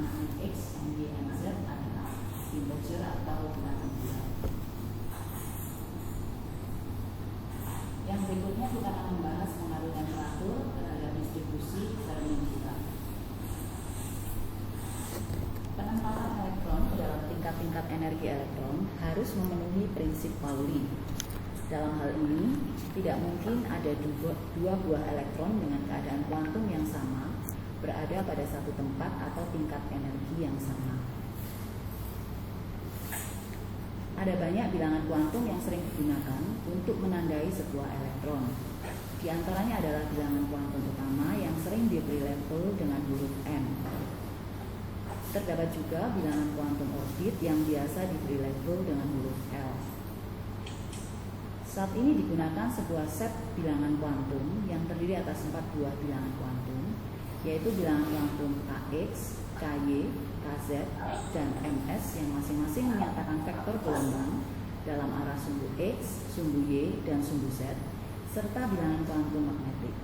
mana X, Y, Z adalah integer atau bilangan bulat. Yang berikutnya kita akan membahas pengaruh temperatur terhadap distribusi Fermi-Dirac. Penempatan elektron dalam tingkat-tingkat energi elektron harus memenuhi prinsip Pauli. Dalam hal ini, tidak mungkin ada dua buah elektron dengan keadaan kuantum yang sama berada pada satu tempat atau tingkat energi yang sama. Ada banyak bilangan kuantum yang sering digunakan untuk menandai sebuah elektron. Di antaranya adalah bilangan kuantum utama yang sering diberi label dengan huruf M. Terdapat juga bilangan kuantum orbit yang biasa diberi label dengan huruf L. Saat ini digunakan sebuah set bilangan kuantum yang terdiri atas 4 buah bilangan kuantum, yaitu bilangan kuantum Kx, Ky, Kz, dan Ms yang masing-masing menyatakan vektor gelombang dalam arah sumbu X, sumbu Y, dan sumbu Z, serta bilangan kuantum magnetik.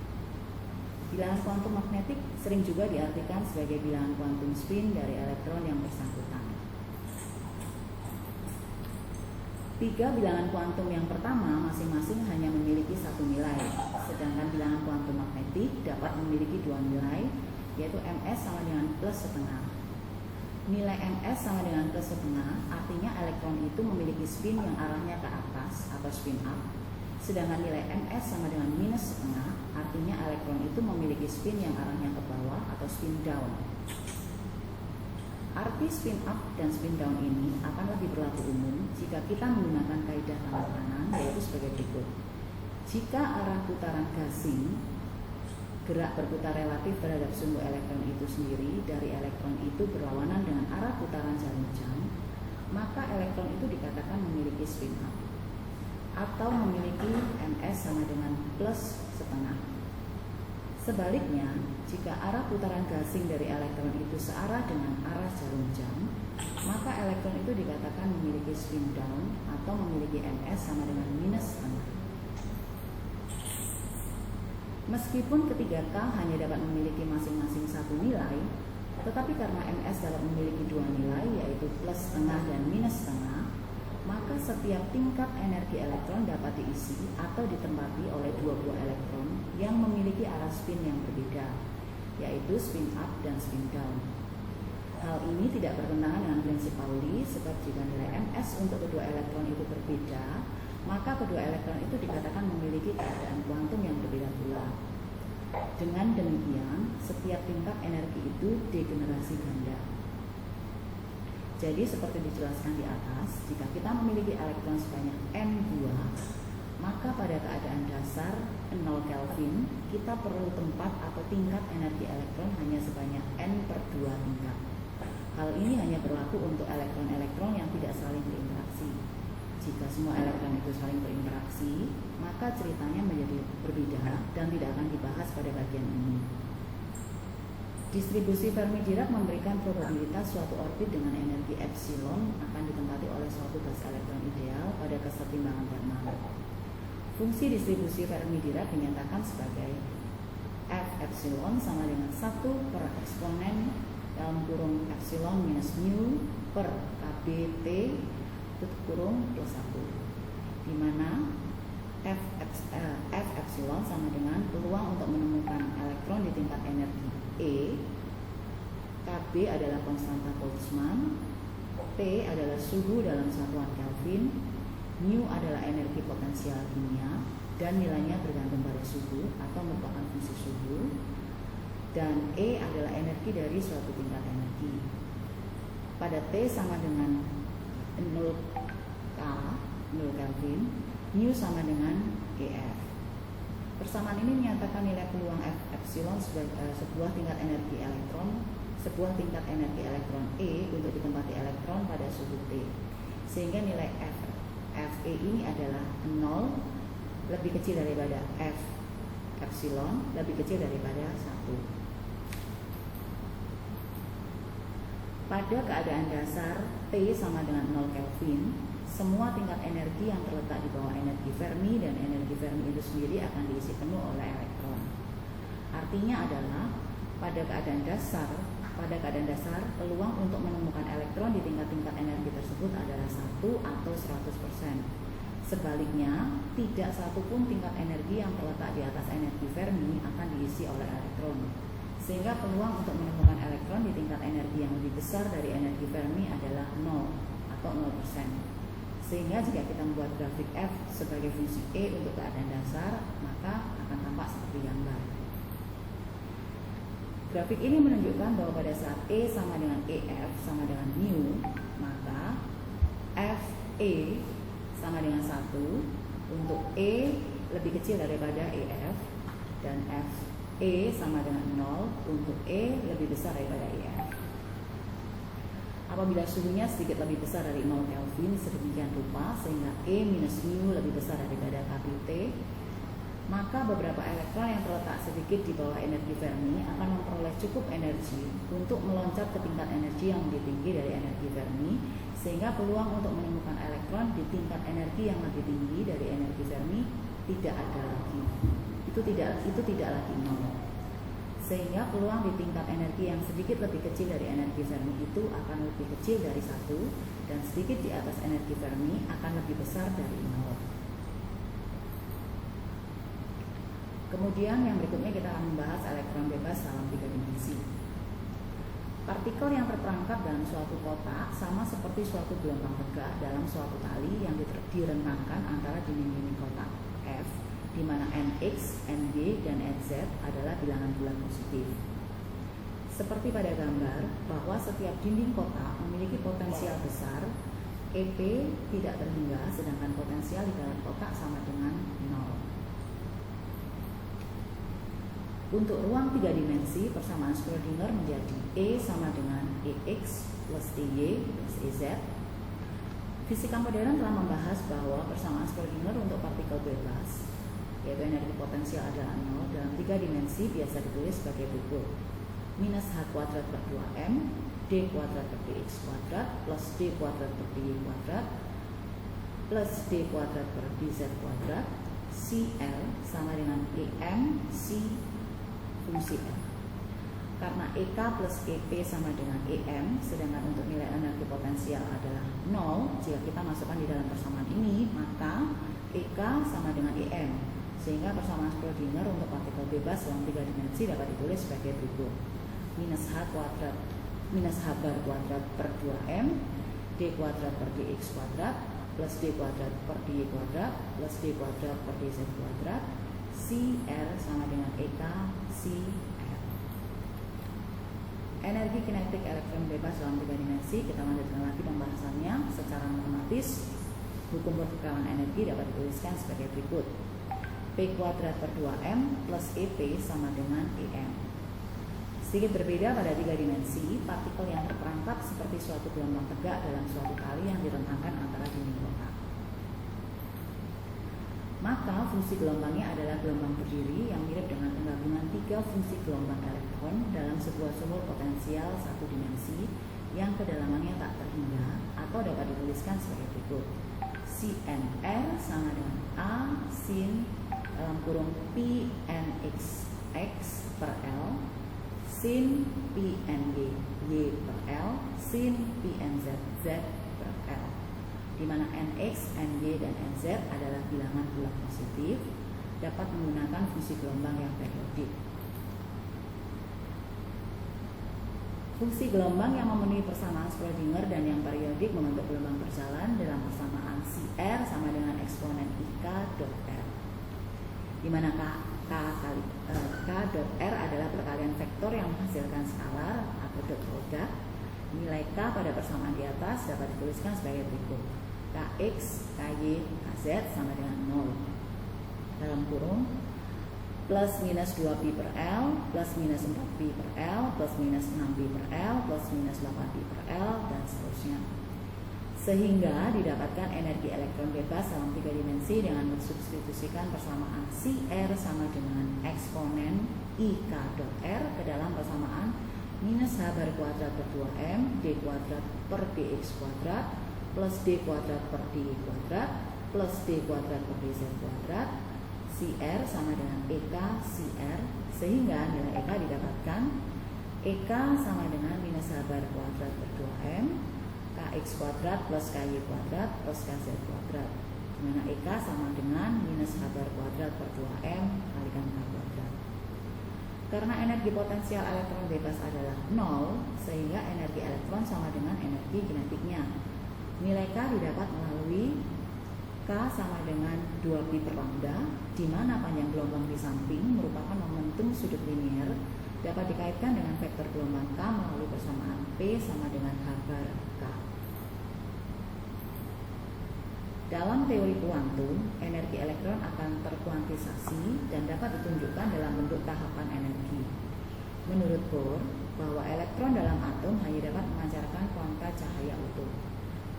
Bilangan kuantum magnetik sering juga diartikan sebagai bilangan kuantum spin dari elektron yang bersangkutan. 3 bilangan kuantum yang pertama masing-masing hanya memiliki satu nilai, sedangkan bilangan kuantum magnetik dapat memiliki 2 nilai, yaitu Ms sama dengan plus setengah. Nilai Ms sama dengan plus setengah artinya elektron itu memiliki spin yang arahnya ke atas atau spin up, sedangkan nilai Ms sama dengan minus setengah artinya elektron itu memiliki spin yang arahnya ke bawah atau spin down. Arti spin up dan spin down ini akan lebih berlaku umum jika kita menggunakan kaidah tanggal kanan, yaitu sebagai berikut. Jika arah putaran gasing gerak berputar relatif terhadap sumbu elektron itu sendiri dari elektron itu berlawanan dengan arah putaran jarum jam, maka elektron itu dikatakan memiliki spin up atau memiliki Ms sama dengan plus setengah. Sebaliknya, jika arah putaran gasing dari elektron itu searah dengan arah jarum jam, maka elektron itu dikatakan memiliki spin down atau memiliki Ms sama dengan minus setengah. Meskipun ketiga K hanya dapat memiliki masing-masing satu nilai, tetapi karena Ms dapat memiliki 2 nilai, yaitu plus setengah dan minus setengah, maka setiap tingkat energi elektron dapat diisi atau ditempati oleh 2 buah elektron yang memiliki arah spin yang berbeda, yaitu spin up dan spin down. Hal ini tidak bertentangan dengan prinsip Pauli, sebab jika nilai Ms untuk kedua elektron itu berbeda, maka kedua elektron itu dikatakan memiliki keadaan kuantum yang berbeda pula. Dengan demikian, setiap tingkat energi itu degenerasi ganda. Jadi seperti dijelaskan di atas, jika kita memiliki elektron sebanyak n buah, maka pada keadaan dasar 0 Kelvin, kita perlu tempat atau tingkat energi elektron hanya sebanyak n/2 tingkat. Hal ini hanya berlaku untuk elektron-elektron yang tidak saling berinteraksi. Jika semua elektron itu saling berinteraksi, maka ceritanya menjadi berbeda dan tidak akan dibahas pada bagian ini. Distribusi Fermi-Dirac memberikan probabilitas suatu orbit dengan energi epsilon akan ditempati oleh suatu gas elektron ideal pada kesetimbangan thermal. Fungsi distribusi Fermi-Dirac dinyatakan sebagai F epsilon sama dengan 1 per eksponen dalam kurung epsilon minus mu per kb T tutup kurung plus 1, di mana F epsilon sama dengan peluang untuk menemukan elektron di tingkat energi E, Kb adalah konstanta Boltzmann, T adalah suhu dalam satuan Kelvin, mu adalah energi potensial kimia dan nilainya bergantung pada suhu atau merupakan fungsi suhu, dan E adalah energi dari suatu tingkat energi. Pada T sama dengan 0 K, 0 Kelvin, mu sama dengan EF. Persamaan ini menyatakan nilai peluang F epsilon sebagai sebuah tingkat energi elektron E untuk ditempati elektron pada suhu T, sehingga nilai Fe ini adalah 0 lebih kecil daripada F epsilon lebih kecil daripada 1. Pada keadaan dasar T sama dengan 0 Kelvin, semua tingkat energi yang terletak di bawah energi Fermi dan energi Fermi itu sendiri akan diisi penuh oleh elektron. Artinya adalah pada keadaan dasar pada keadaan dasar, peluang untuk menemukan elektron di tingkat-tingkat energi tersebut adalah 1 atau 100%. Sebaliknya, tidak satupun tingkat energi yang terletak di atas energi Fermi akan diisi oleh elektron. Sehingga peluang untuk menemukan elektron di tingkat energi yang lebih besar dari energi Fermi adalah 0 atau 0%. Sehingga jika kita membuat grafik F sebagai fungsi E untuk keadaan dasar, maka akan tampak seperti gambar. Grafik ini menunjukkan bahwa pada saat E sama dengan EF sama dengan mu, maka FE sama dengan 1 untuk E lebih kecil daripada EF, dan FE sama dengan 0 untuk E lebih besar daripada EF. Apabila suhunya sedikit lebih besar dari 0 Kelvin sedemikian rupa sehingga E minus mu lebih besar daripada KBT, maka beberapa elektron yang terletak sedikit di bawah energi Fermi akan memperoleh cukup energi untuk meloncat ke tingkat energi yang lebih tinggi dari energi Fermi, sehingga peluang untuk menemukan elektron di tingkat energi yang lebih tinggi dari energi Fermi tidak ada lagi. Itu tidak lagi 0. Sehingga peluang di tingkat energi yang sedikit lebih kecil dari energi Fermi itu akan lebih kecil dari 1, dan sedikit di atas energi Fermi akan lebih besar dari 0. Kemudian yang berikutnya kita akan membahas elektron bebas dalam 3 dimensi. Partikel yang terperangkap dalam suatu kotak sama seperti suatu gelombang tegak dalam suatu tali yang direntangkan antara dinding-dinding kotak F, di mana Nx, Ny, dan Nz adalah bilangan bulat positif. Seperti pada gambar, bahwa setiap dinding kotak memiliki potensial besar, EP tidak terhingga, sedangkan potensial di dalam kotak sama dengan 0. Untuk ruang 3 dimensi, persamaan Schrödinger menjadi E sama dengan EX plus TY plus EZ. Fisika modern telah membahas bahwa persamaan Schrödinger untuk partikel bebas, yaitu energi potensial adalah 0, dalam 3 dimensi biasa ditulis sebagai berikut: minus H kuadrat per 2M, D kuadrat per DX kuadrat, plus D kuadrat per DY kuadrat, plus D kuadrat per DZ kuadrat, CL sama dengan EM, C fungsi L. Karena EK plus EP sama dengan EM, sedangkan untuk nilai energi potensial adalah 0, jika kita masukkan di dalam persamaan ini, maka EK sama dengan EM. Sehingga persamaan Schrödinger untuk partikel bebas dalam 3 dimensi dapat ditulis sebagai berikut: minus H bar kuadrat per 2M, D kuadrat per DX kuadrat, plus D kuadrat per DY kuadrat, plus D kuadrat per DZ kuadrat, CR sama dengan EK CR. Energi kinetik elektron bebas dalam 3 dimensi, kita lanjutkan lagi pembahasannya secara matematis. Hukum pertukaran energi dapat dituliskan sebagai berikut: P kuadrat per 2M plus EP sama dengan EM. Sedikit berbeda pada 3 dimensi, partikel yang terperangkap seperti suatu gelombang tegak dalam suatu tali yang direntangkan antara dinding kotak. Maka fungsi gelombangnya adalah gelombang berdiri yang mirip dengan penggabungan 3 fungsi gelombang elektron dalam sebuah sumur potensial 1 dimensi yang kedalamannya tak terhingga, atau dapat dituliskan sebagai berikut: CNR sama dengan A sin dalam kurung PNX X per L sin PNY Y per L sin PNZ Z per L, di mana Nx, Ny, dan Nz adalah bilangan bulat positif, dapat menggunakan fungsi gelombang yang periodik. Fungsi gelombang yang memenuhi persamaan Schrödinger dan yang periodik membentuk gelombang berjalan dalam persamaan CR sama dengan eksponen IK dot R, di mana K dot R adalah perkalian vektor yang menghasilkan skalar atau dot produk. Nilai K pada persamaan di atas dapat dituliskan sebagai berikut: Kx, Ky, Kz sama dengan 0 dalam kurung plus minus 2pi per L plus minus 4pi per L plus minus 6pi per L plus minus 8pi per L dan seterusnya, sehingga didapatkan energi elektron bebas dalam 3 dimensi dengan mensubstitusikan persamaan CR sama dengan eksponen IK dot R ke dalam persamaan minus H bar kuadrat per 2M D kuadrat per DX kuadrat plus D kuadrat per DY kuadrat plus D kuadrat per DZ kuadrat, CR sama dengan EK CR, sehingga nilai EK didapatkan EK sama dengan minus H bar kuadrat per 2M, KX kuadrat plus KY kuadrat plus KZ kuadrat, dimana EK sama dengan minus H bar kuadrat per 2M kalikan K kuadrat. Karena energi potensial elektron bebas adalah 0, sehingga energi elektron sama dengan energi kinetiknya. Nilai K didapat melalui K sama dengan 2pi per lambda, di mana panjang gelombang di samping merupakan momentum sudut linier, dapat dikaitkan dengan vektor gelombang K melalui persamaan P sama dengan H bar K. Dalam teori kuantum, energi elektron akan terkuantisasi dan dapat ditunjukkan dalam bentuk tahapan energi. Menurut Bohr, bahwa elektron dalam atom hanya dapat memancarkan kuanta cahaya utuh.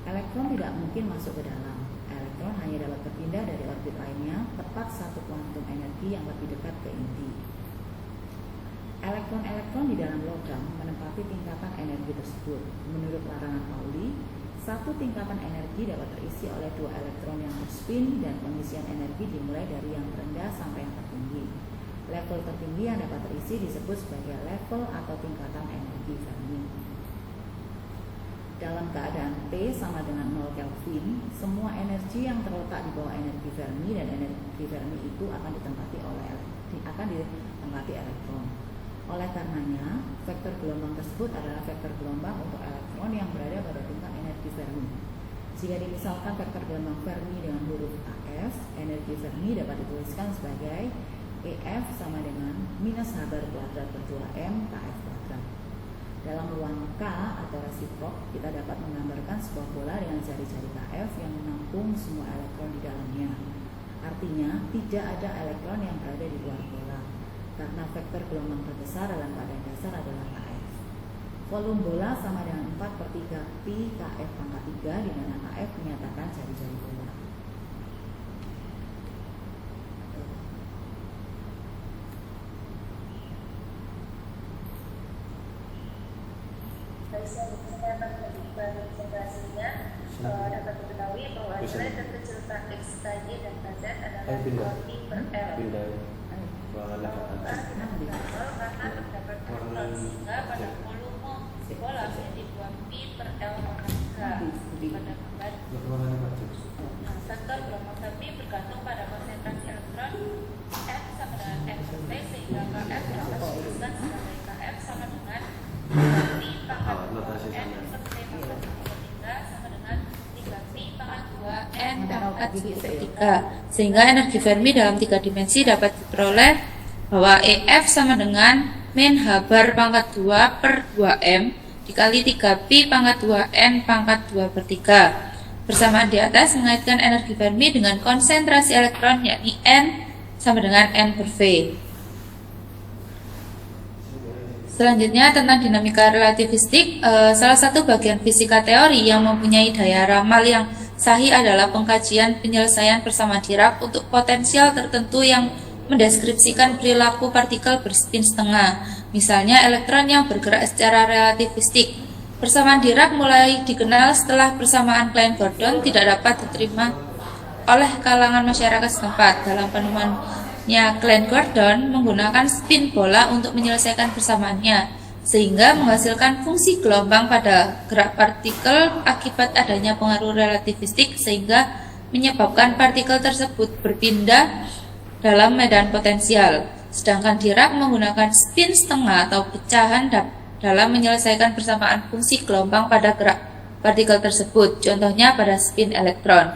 Elektron tidak mungkin masuk ke dalam. Elektron hanya dapat berpindah dari orbit lainnya tepat satu kuantum energi yang lebih dekat ke inti. Elektron-elektron di dalam logam menempati tingkatan energi tersebut. Menurut larangan Pauli, satu tingkatan energi dapat terisi oleh 2 elektron yang berspin dan pengisian energi dimulai dari yang terendah sampai yang tertinggi. Level tertinggi yang dapat terisi disebut sebagai level atau tingkatan energi Fermi. Dalam keadaan T sama dengan 0 Kelvin, semua energi yang terletak di bawah energi Fermi dan energi Fermi itu akan ditempati elektron. Oleh karenanya, vektor gelombang tersebut adalah vektor gelombang untuk elektron yang berada pada tingkat energi Fermi. Jika dimisalkan vektor gelombang Fermi dengan huruf AF, energi Fermi dapat dituliskan sebagai EF sama dengan minus H bar kuadrat per 2M KF kuadrat. Dalam ruang K atau resiprok, kita dapat menggambarkan sebuah bola dengan jari-jari KF yang menampung semua elektron di dalamnya. Artinya, tidak ada elektron yang berada di luar bola, karena vektor gelombang terbesar dalam keadaan dasar adalah KF. Volume bola sama dengan 4/3 pi KF pangkat 3, di mana KF menyatakan jari-jari bola. Dapat diketahui bahwa nilai terkecil Kx, Ky, dan Kz adalah 2pi per L. Karena terdapat elektron, sehingga pada volume bola menjadi 2pi per L pangkat 3 pada pangkat. Vektor gelombang Fermi bergantung pada konsentrasi elektron F sama dengan F per T, sehingga Kf dapat dituliskan sebagai Kf sama dengan 2pi pangkat 2N per T pangkat 3 sama dengan 3pi pangkat 2N pangkat 3. Sehingga energi Fermi dalam 3 dimensi dapat diperoleh bahwa EF sama dengan min H bar pangkat 2 per 2M dikali 3pi pangkat 2N pangkat 2 per 3. Persamaan di atas mengaitkan energi Fermi dengan konsentrasi elektron, yakni N sama dengan N per V. Selanjutnya tentang dinamika relativistik, salah satu bagian fisika teori yang mempunyai daya ramal yang sahih adalah pengkajian penyelesaian persamaan Dirac untuk potensial tertentu yang mendeskripsikan perilaku partikel berspin setengah, misalnya elektron yang bergerak secara relativistik. Persamaan Dirac mulai dikenal setelah persamaan Klein-Gordon tidak dapat diterima oleh kalangan masyarakat setempat. Dalam penemuannya, Klein-Gordon menggunakan spin bola untuk menyelesaikan persamaannya, sehingga menghasilkan fungsi gelombang pada gerak partikel akibat adanya pengaruh relativistik, sehingga menyebabkan partikel tersebut berpindah dalam medan potensial. Sedangkan Dirac menggunakan spin setengah atau pecahan dalam menyelesaikan persamaan fungsi gelombang pada gerak partikel tersebut, contohnya pada spin elektron.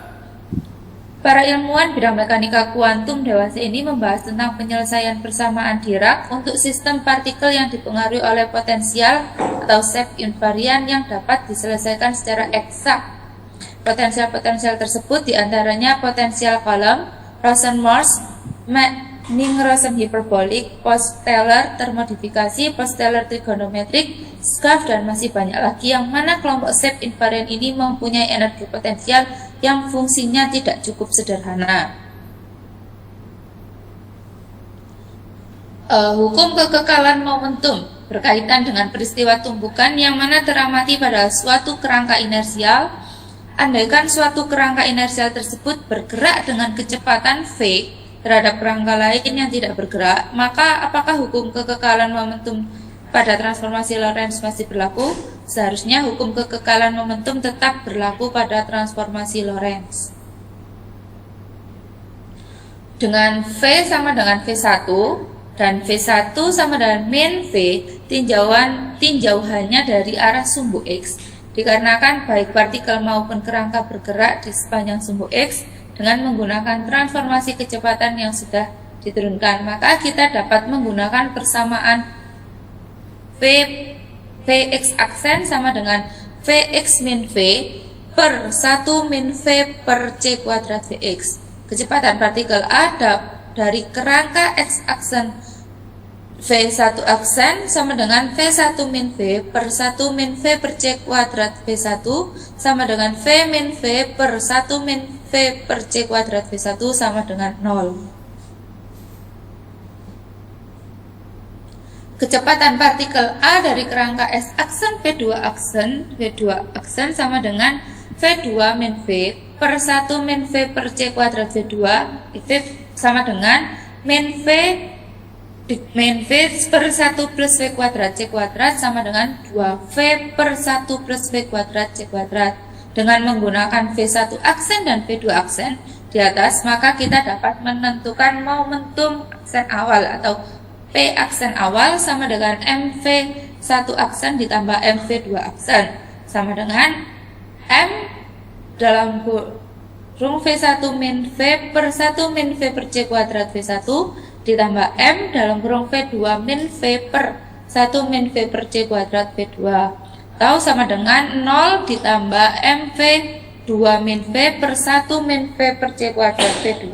Para ilmuwan bidang mekanika kuantum dewasa ini membahas tentang penyelesaian persamaan Dirac untuk sistem partikel yang dipengaruhi oleh potensial atau shape invariant yang dapat diselesaikan secara eksak. Potensial-potensial tersebut diantaranya potensial Coulomb, Rosen-Morse, Ning-Rosen hiperbolik, post-Taylor termodifikasi, post-Taylor trigonometrik, scarf, dan masih banyak lagi, yang mana kelompok shape invariant ini mempunyai energi potensial yang fungsinya tidak cukup sederhana. Hukum kekekalan momentum berkaitan dengan peristiwa tumbukan yang mana teramati pada suatu kerangka inersial. Andaikan suatu kerangka inersial tersebut bergerak dengan kecepatan v terhadap kerangka lain yang tidak bergerak, maka apakah hukum kekekalan momentum pada transformasi Lorentz masih berlaku, seharusnya hukum kekekalan momentum tetap berlaku pada transformasi Lorentz. Dengan V sama dengan V1 dan V1 sama dengan min V, tinjauannya dari arah sumbu X, dikarenakan baik partikel maupun kerangka bergerak di sepanjang sumbu X dengan menggunakan transformasi kecepatan yang sudah diturunkan, maka kita dapat menggunakan persamaan Vx aksen sama dengan Vx min V per 1 min V per C kuadrat Vx. Kecepatan partikel A dari kerangka X aksen V1 aksen sama dengan V1 min V per 1 min V per C kuadrat V1 sama dengan V min V per 1 min V per C kuadrat V1 sama dengan 0. Kecepatan partikel A dari kerangka S aksen V2 aksen sama dengan V2 min V per 1 min V per C kuadrat V2 itu sama dengan min V per 1 plus V kuadrat C kuadrat sama dengan 2V per 1 plus V kuadrat C kuadrat. Dengan menggunakan V1 aksen dan V2 aksen di atas, maka kita dapat menentukan momentum aksen awal atau P aksen awal sama dengan MV1 aksen ditambah MV2 aksen sama dengan M dalam kurung V1 min V per 1 min V per C kuadrat V1 ditambah M dalam kurung V2 min V per 1 min V per C kuadrat V2 atau sama dengan 0 ditambah MV2 min V per 1 min V per C kuadrat V2,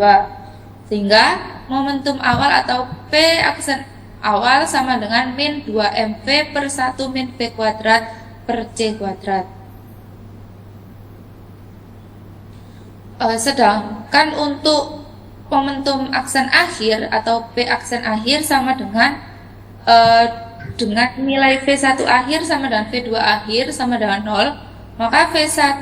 sehingga momentum awal atau P aksen awal sama dengan min 2mv per 1 min V kuadrat per C kuadrat. Sedangkan untuk momentum aksen akhir atau P aksen akhir sama dengan nilai V1 akhir sama dengan V2 akhir sama dengan 0, maka V1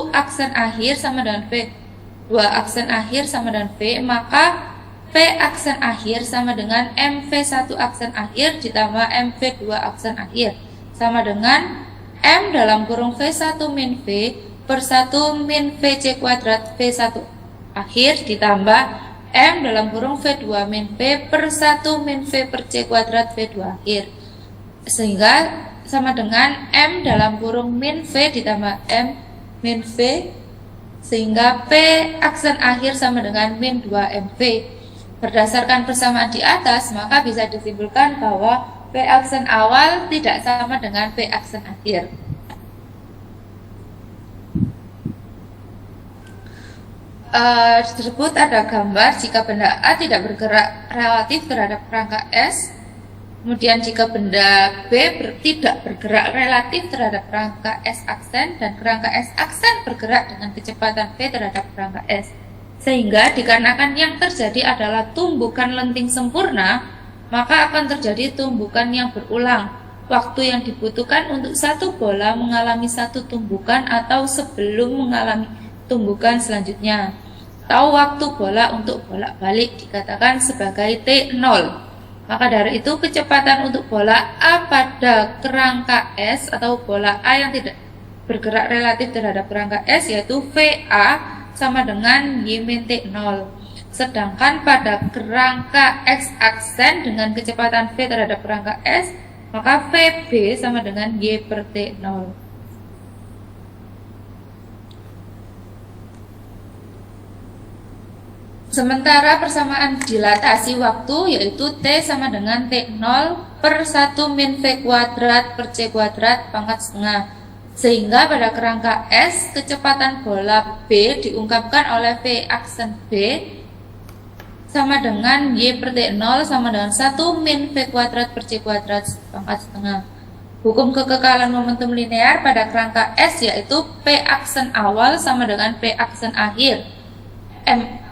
aksen akhir sama dengan V2 aksen akhir sama dengan V, maka P aksen akhir sama dengan MV1 aksen akhir ditambah MV2 aksen akhir sama dengan M dalam kurung V1 min V per 1 min VC kuadrat V1 akhir ditambah M dalam kurung V2 min V per 1 min V per C kuadrat V2 akhir, sehingga sama dengan M dalam kurung min V ditambah M min V, sehingga P aksen akhir sama dengan min 2mv. Berdasarkan persamaan di atas, maka bisa disimpulkan bahwa P aksen awal tidak sama dengan P aksen akhir. Tersebut ada gambar jika benda A tidak bergerak relatif terhadap kerangka S, kemudian jika benda B tidak bergerak relatif terhadap kerangka S aksen, dan kerangka S aksen bergerak dengan kecepatan V terhadap kerangka S. Sehingga dikarenakan yang terjadi adalah tumbukan lenting sempurna, maka akan terjadi tumbukan yang berulang. Waktu yang dibutuhkan untuk satu bola mengalami satu tumbukan atau sebelum mengalami tumbukan selanjutnya. Atau waktu bola untuk bolak-balik dikatakan sebagai T0. Maka dari itu kecepatan untuk bola A pada kerangka S atau bola A yang tidak bergerak relatif terhadap kerangka S yaitu VA sama dengan Y min T0. Sedangkan pada kerangka X aksen dengan kecepatan V terhadap kerangka S, maka VB sama dengan Y per T0. Sementara persamaan dilatasi waktu yaitu T sama dengan T0 per 1 min V kuadrat per C kuadrat pangkat setengah. Sehingga pada kerangka S, kecepatan bola B diungkapkan oleh V aksen B sama dengan Y per T0 sama dengan 1 min V kuadrat per C kuadrat pangkat setengah. Hukum kekekalan momentum linear pada kerangka S yaitu P aksen awal sama dengan P aksen akhir,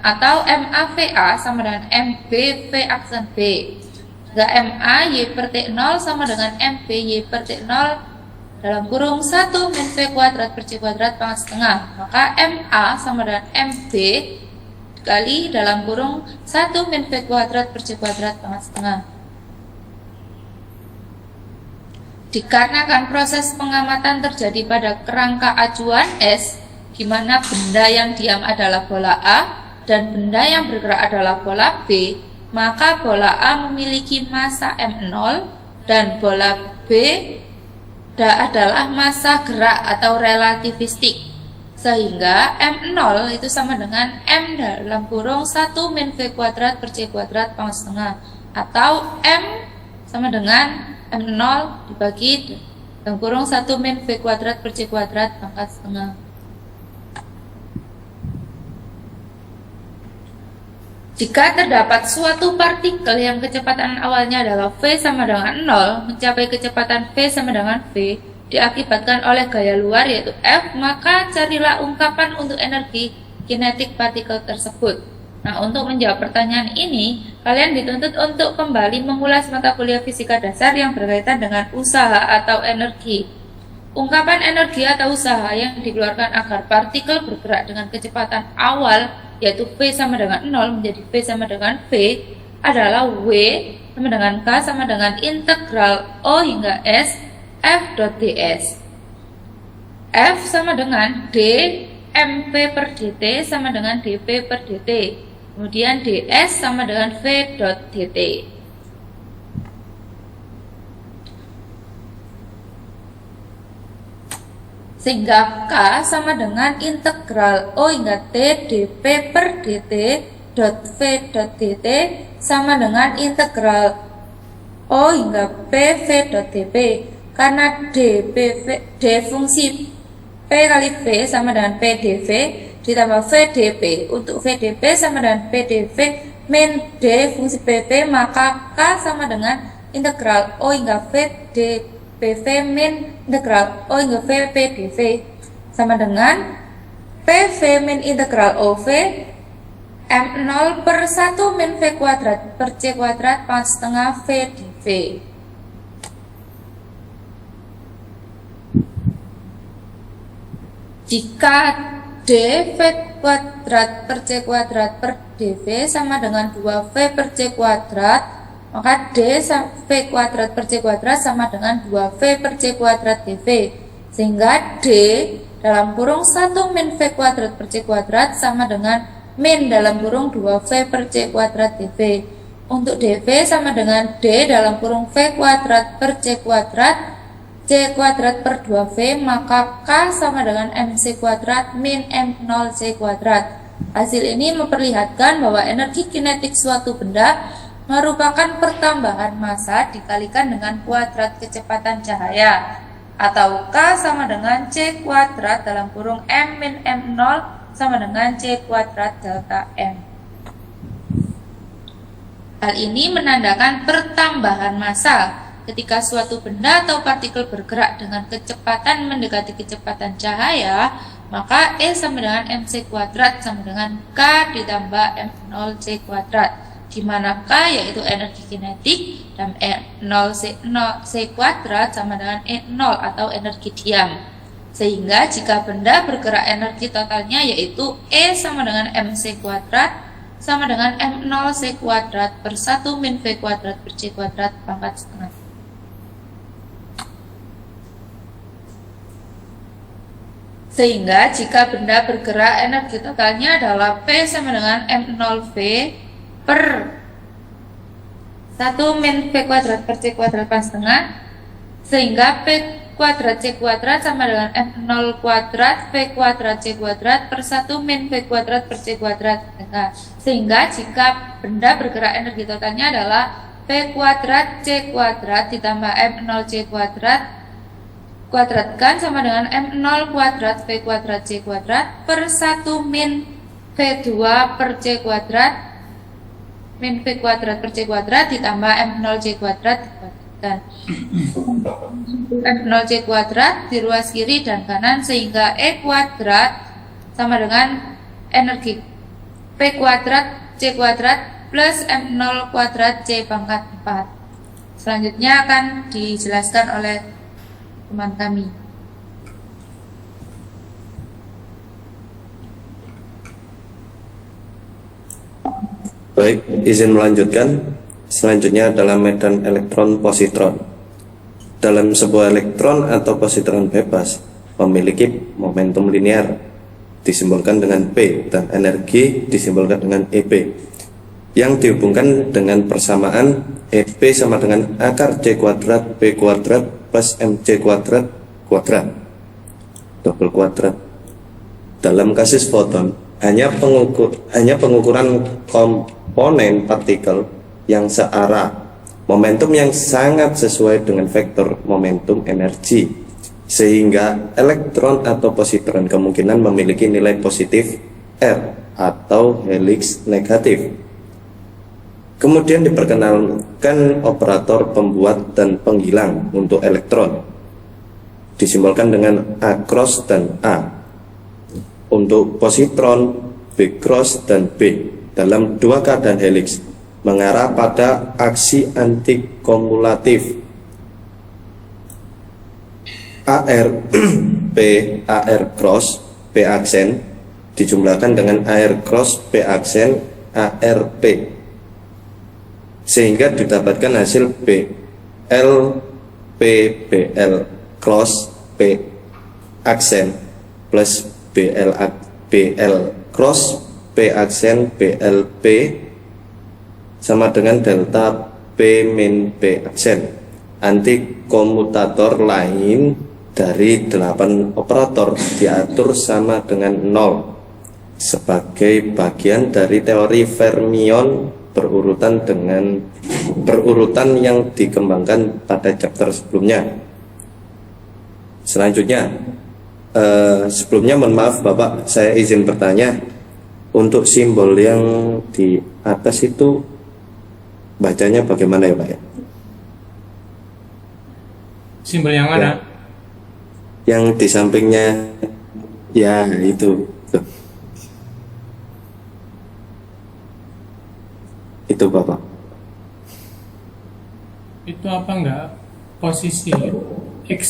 atau MAVA sama dengan MB V aksen B. Jika MA Y per T0 sama dengan MB Y per T0 dalam kurung 1 min V kuadrat per C kuadrat pangkat setengah, maka MA sama dengan MB kali dalam kurung 1 min V kuadrat per C kuadrat pangkat setengah. Dikarenakan proses pengamatan terjadi pada kerangka acuan S, di mana benda yang diam adalah bola A dan benda yang bergerak adalah bola B, maka bola A memiliki massa M0 dan bola B adalah massa gerak atau relativistik. Sehingga M0 itu sama dengan M dalam kurung 1 min V kuadrat per C kuadrat pangkat setengah, atau M sama dengan M0 dibagi dalam kurung 1 min V kuadrat per C kuadrat pangkat setengah. Jika terdapat suatu partikel yang kecepatan awalnya adalah V sama dengan 0, mencapai kecepatan V sama dengan V, diakibatkan oleh gaya luar yaitu F, maka carilah ungkapan untuk energi kinetik partikel tersebut. Nah, untuk menjawab pertanyaan ini, kalian dituntut untuk kembali mengulas mata kuliah fisika dasar yang berkaitan dengan usaha atau energi. Ungkapan energi atau usaha yang dikeluarkan agar partikel bergerak dengan kecepatan awal yaitu V sama dengan 0 menjadi V sama dengan V adalah W sama dengan K sama dengan integral O hingga S F dot ds. F sama dengan D MP per dt sama dengan dP per dt. Kemudian ds sama dengan V dot dt. Sehingga K sama dengan integral O hingga T dP per dt dot V dot dt sama dengan integral O hingga P V dot dP. Karena D fungsi P kali V sama dengan P dV ditambah V dP. Untuk V dP sama dengan P dV min D fungsi PP, maka K sama dengan integral O hingga V dPV min integral O hingga V P dV sama dengan PV min integral OV M0 per 1 min V kuadrat per C kuadrat pangkat setengah V dV. Jika dV kuadrat per C kuadrat per dV sama dengan 2V per C kuadrat, maka dV kuadrat per C kuadrat sama dengan 2V per C kuadrat dV. Sehingga D dalam kurung 1 min V kuadrat per C kuadrat sama dengan min dalam kurung 2V per C kuadrat dV. Untuk dV sama dengan D dalam kurung V kuadrat per C kuadrat per 2V, maka K sama dengan MC kuadrat min M0 C kuadrat. Hasil ini memperlihatkan bahwa energi kinetik suatu benda merupakan pertambahan massa dikalikan dengan kuadrat kecepatan cahaya, atau K sama dengan C kuadrat dalam kurung M min M0 sama dengan C kuadrat delta M. Hal ini menandakan pertambahan massa. Ketika suatu benda atau partikel bergerak dengan kecepatan mendekati kecepatan cahaya, maka E sama dengan MC kuadrat sama dengan K ditambah M0 C kuadrat, di mana K yaitu energi kinetik dan E0 C kuadrat sama dengan E0 atau energi diam. Sehingga jika benda bergerak, energi totalnya yaitu E sama dengan MC kuadrat sama dengan M0 C kuadrat per 1 min V kuadrat per C kuadrat pangkat setengah. Sehingga jika benda bergerak, energi totalnya adalah P sama dengan M0V per 1 min V kuadrat per C kuadrat pangkat setengah. Sehingga P kuadrat C kuadrat sama dengan M0 kuadrat V kuadrat C kuadrat per 1 min V kuadrat per C kuadrat. Sehingga jika benda bergerak, energi totalnya adalah P kuadrat C kuadrat ditambah M0 C kuadrat kuadratkan sama dengan M0 kuadrat V kuadrat C kuadrat per 1 min V2 per C kuadrat min V kuadrat per C kuadrat ditambah M0 C kuadrat dikuadratkan. M0 C kuadrat di ruas kiri dan kanan, sehingga E kuadrat sama dengan energi P kuadrat C kuadrat plus M0 kuadrat C pangkat 4. Selanjutnya akan dijelaskan oleh teman kami. Baik, izin melanjutkan. Selanjutnya adalah medan elektron positron. dalam sebuah elektron atau positron bebas memiliki momentum linear disimbolkan dengan P dan energi disimbolkan dengan EP yang dihubungkan dengan persamaan EP sama dengan akar C kuadrat P kuadrat plus MC kuadrat kuadrat double kuadrat. Dalam kasus foton hanya pengukuran komponen partikel yang searah, momentum yang sangat sesuai dengan vektor momentum energi, sehingga elektron atau positron kemungkinan memiliki nilai positif R atau helix negatif. Kemudian diperkenalkan operator pembuat dan penghilang untuk elektron, disimbolkan dengan A cross dan A. Untuk positron, B cross dan B dalam dua keadaan helix mengarah pada aksi antikumulatif. AR P AR cross P aksen dijumlahkan dengan AR cross P aksen ARP sehingga didapatkan hasil BL P BL cross P aksen plus BL cross P aksen BLP sama dengan delta P min P aksen. Antikomutator lain dari 8 operator diatur sama dengan 0 sebagai bagian dari teori fermion berurutan yang dikembangkan pada chapter sebelumnya. Selanjutnya, sebelumnya mohon maaf Bapak, saya izin bertanya, untuk simbol yang di atas itu bacanya bagaimana ya Pak ya? Simbol yang mana? Yang di sampingnya ya itu tuh. Itu Bapak. Itu apa enggak? Posisi X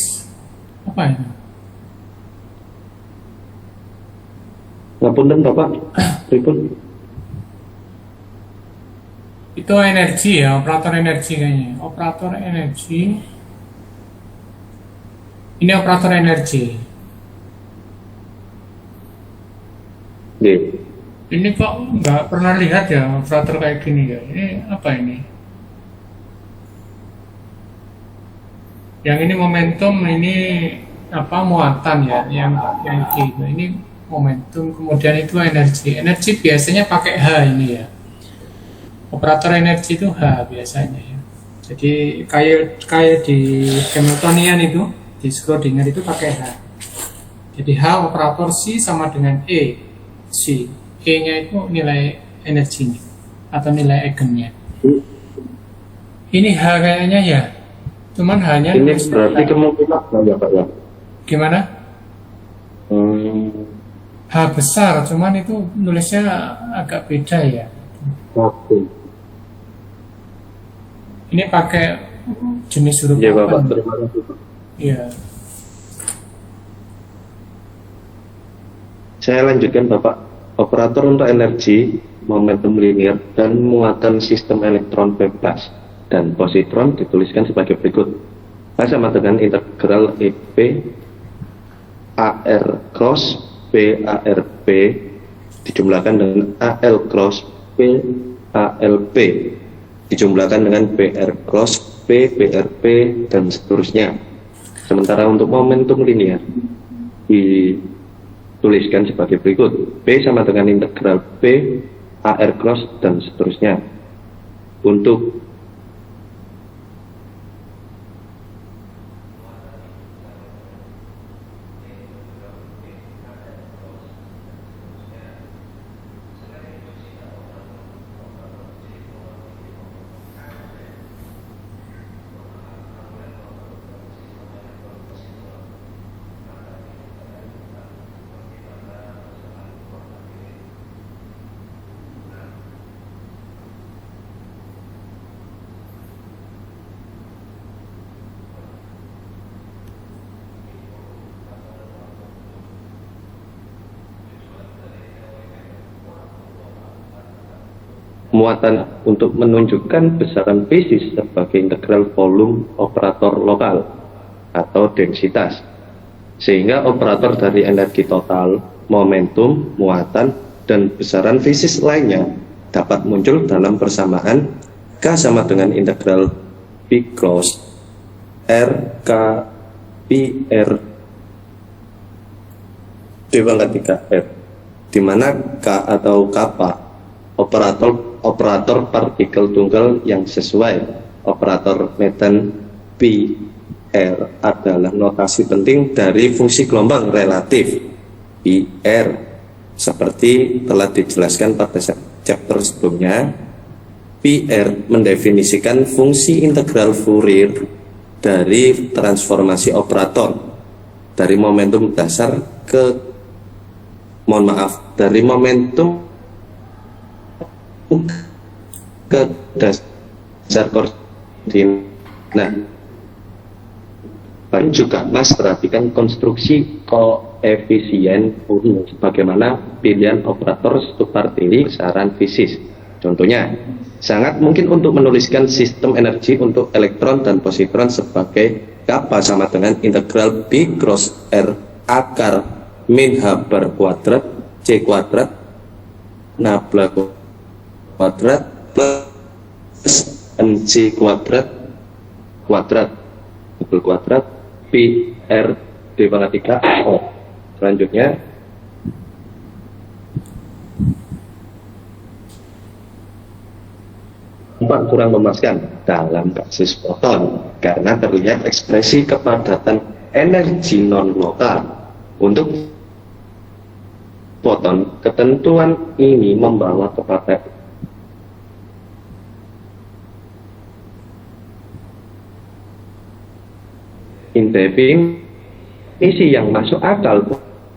apa ini? Ngapunten Bapak, pripun? Itu energi ya, operator energi kayaknya. Operator energi. Ini operator energi. Nggih. Ini kok nggak pernah lihat ya operator kayak gini ya. Ini apa ini? Yang ini momentum, ini apa muatan ya, yang gitu. Ini momentum, kemudian itu energi. Energi biasanya pakai H ini ya. Operator energi itu H biasanya ya. Jadi kayak di Hamiltonian itu, di Schrödinger itu pakai H. Jadi H operator C sama dengan E. C. E-nya itu nilai energinya atau nilai eigennya. Ini H kayaknya ya. Cuman hanya ini berarti kemungkinan ya Pak ya. Gimana? H besar, cuman itu nulisnya agak beda ya. Oke. Ini pakai jenis huruf Ya apa? Bapak, terima kasih. Iya. Saya lanjutkan Bapak. Operator untuk energi, momentum linear, dan muatan sistem elektron bebas dan positron dituliskan sebagai berikut. A sama dengan integral EP AR cross P ARP dijumlahkan dengan AL cross P ALP dijumlahkan dengan BR cross P BRP dan seterusnya. Sementara untuk momentum linear dituliskan sebagai berikut. P sama dengan integral P AR cross dan seterusnya. Untuk muatan untuk menunjukkan besaran basis sebagai integral volume operator lokal atau densitas, sehingga operator dari energi total, momentum, muatan, dan besaran fisis lainnya dapat muncul dalam persamaan K sama dengan integral P cross R K P R D pangkat 3R, di mana K atau kappa operator partikel tunggal yang sesuai. Operator Mason P R adalah notasi penting dari fungsi gelombang relatif PR, seperti telah dijelaskan pada chapter sebelumnya. PR mendefinisikan fungsi integral Fourier dari transformasi operator dari momentum dasar dari momentum ke dasar koordinat. Nah, juga Mas perhatikan konstruksi koefisien Fourier bagaimana pilihan operator Stuart-Tilly besaran fisis. Contohnya, sangat mungkin untuk menuliskan sistem energi untuk elektron dan positron sebagai kappa sama dengan integral B cross R akar min H bar kuadrat C kuadrat nabla kuadrat plus NC kuadrat double kuadrat P R D pangkat 3 O. Selanjutnya, kurang memuaskan dalam kasus foton karena terlihat ekspresi kepadatan energi non lokal. Untuk foton, ketentuan ini membawa kepada definisi yang masuk akal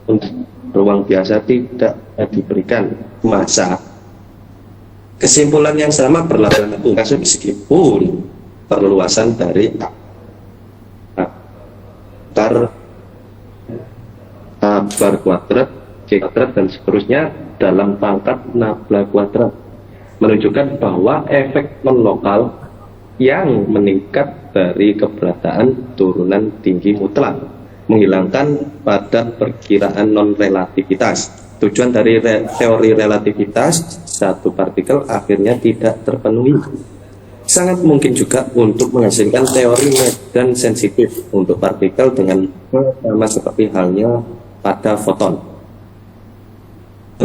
untuk ruang biasa tidak diberikan massa. Kesimpulan yang sama berlaku untuk kasus meskipun perluasan dari akar bar kuadrat C kuadrat dan seterusnya dalam pangkat nabla kuadrat menunjukkan bahwa efek non-lokal yang meningkat dari keberadaan turunan tinggi mutlak menghilangkan pada perkiraan non-relativitas. Tujuan dari teori relativitas satu partikel akhirnya tidak terpenuhi. Sangat mungkin juga untuk menghasilkan teori medan sensitif untuk partikel dengan sama seperti halnya pada foton,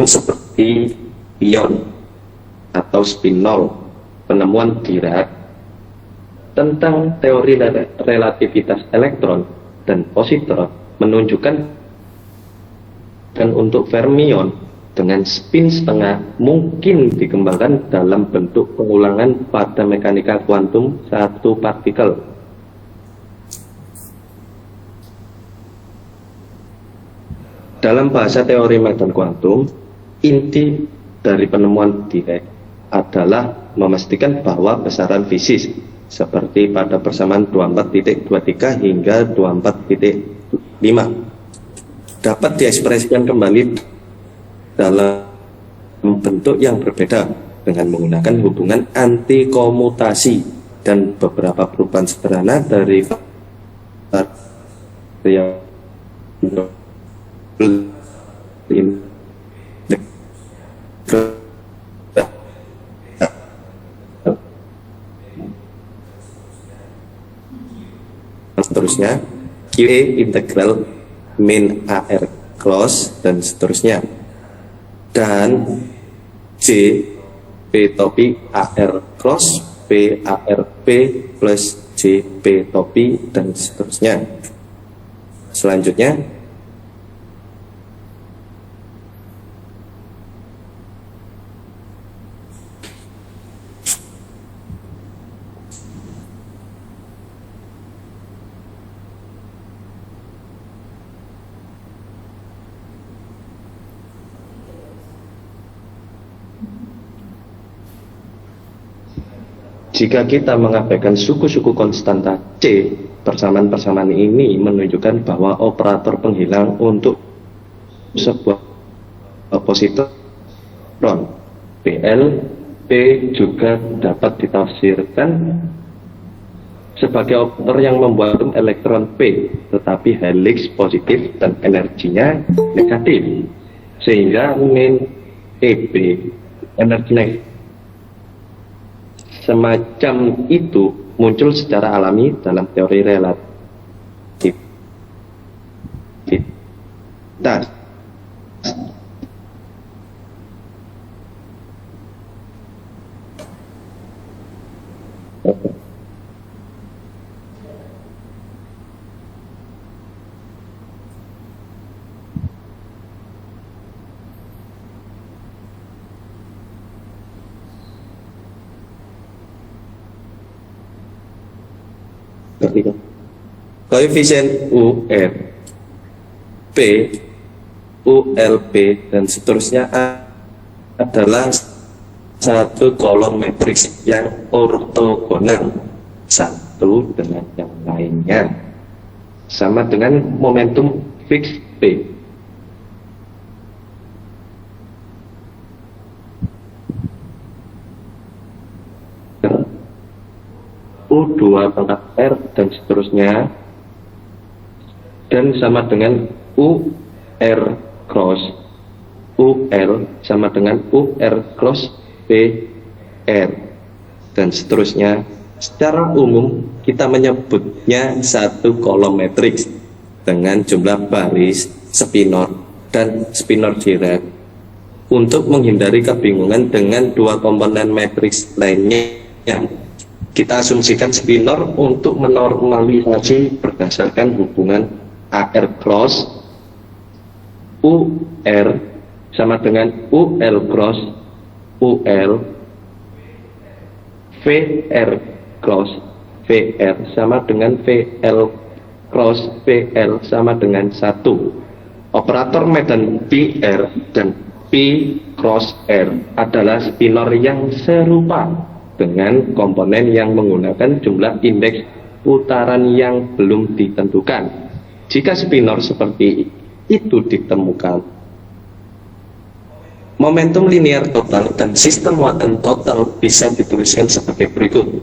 seperti ion atau spinol. Penemuan Dirac tentang teori relativitas elektron dan positron menunjukkan dan untuk fermion dengan spin setengah mungkin dikembangkan dalam bentuk pengulangan pada mekanika kuantum satu partikel. Dalam bahasa teori medan kuantum, inti dari penemuan Dirac adalah memastikan bahwa besaran fisis seperti pada persamaan 24.23 hingga 24.5 dapat diekspresikan kembali dalam bentuk yang berbeda dengan menggunakan hubungan anti komutasi dan beberapa perubahan sederhana dari seterusnya QA integral min AR close dan seterusnya, dan J P topi AR close P AR P plus J P topi dan seterusnya. Selanjutnya jika kita mengabaikan suku-suku konstanta C, persamaan-persamaan ini menunjukkan bahwa operator penghilang untuk sebuah positron PL P juga dapat ditafsirkan sebagai operator yang membuat elektron P, tetapi helix positif dan energinya negatif, sehingga min EB energi negatif. Semacam itu muncul secara alami dalam teori relativitas. Koefisien UR, P, ULP, dan seterusnya adalah satu kolom matriks yang ortogonal satu dengan yang lainnya, sama dengan momentum fix P. U2 pangkat R dan seterusnya, dan sama dengan UR cross UL sama dengan UR cross PR dan seterusnya. Secara umum kita menyebutnya satu kolom matriks dengan jumlah baris, spinor, dan spinor Dirac untuk menghindari kebingungan dengan dua komponen matriks lainnya. Kita asumsikan spinor untuk menormalisasi berdasarkan hubungan AR cross UR sama dengan UL cross UL, VR cross VR sama dengan VL cross VL sama dengan 1. Operator medan PR dan P cross R adalah spinor yang serupa dengan komponen yang menggunakan jumlah indeks putaran yang belum ditentukan. Jika spinor seperti itu ditemukan, momentum linear total dan sistem muatan total bisa dituliskan sebagai berikut.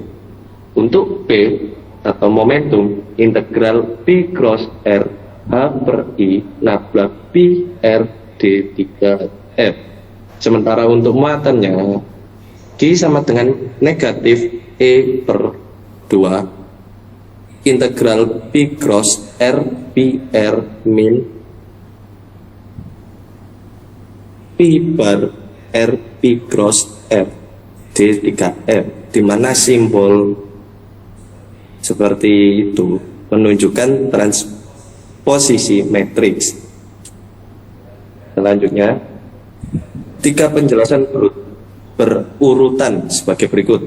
Untuk P atau momentum, integral P cross R H per I nabla P R D3F. Sementara untuk muatannya, Q sama dengan negatif E per 2 integral P cross R P R min P bar R P cross R D3F, di mana simbol seperti itu menunjukkan transposisi matriks. Selanjutnya, tiga penjelasan berurutan sebagai berikut.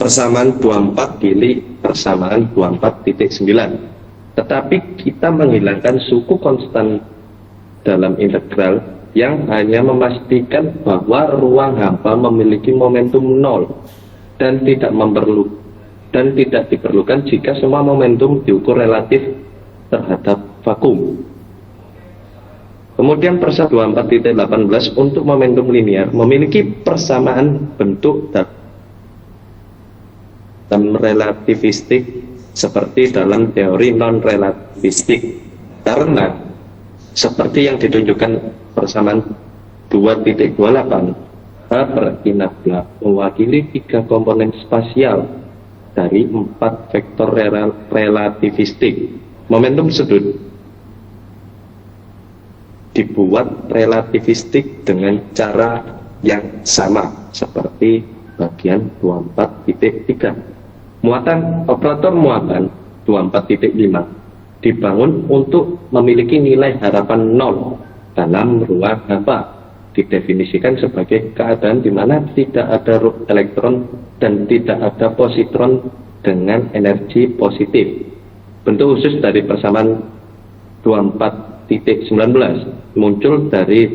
Persamaan 24 pilih persamaan 24.9, tetapi kita menghilangkan suku konstan dalam integral yang hanya memastikan bahwa ruang hampa memiliki momentum 0 dan tidak diperlukan jika semua momentum diukur relatif terhadap vakum. Kemudian persamaan 24.18 untuk momentum linear memiliki persamaan bentuk dalam relativistik seperti dalam teori non-relativistik, karena seperti yang ditunjukkan persamaan 2.28 H per I nabla mewakili 3 komponen spasial dari 4 vektor relativistik. Momentum sudut dibuat relativistik dengan cara yang sama seperti bagian 24.3. Muatan operator muatan 24.5 dibangun untuk memiliki nilai harapan 0 dalam ruang hampa, didefinisikan sebagai keadaan di mana tidak ada elektron dan tidak ada positron dengan energi positif. Bentuk khusus dari persamaan 24.19 muncul dari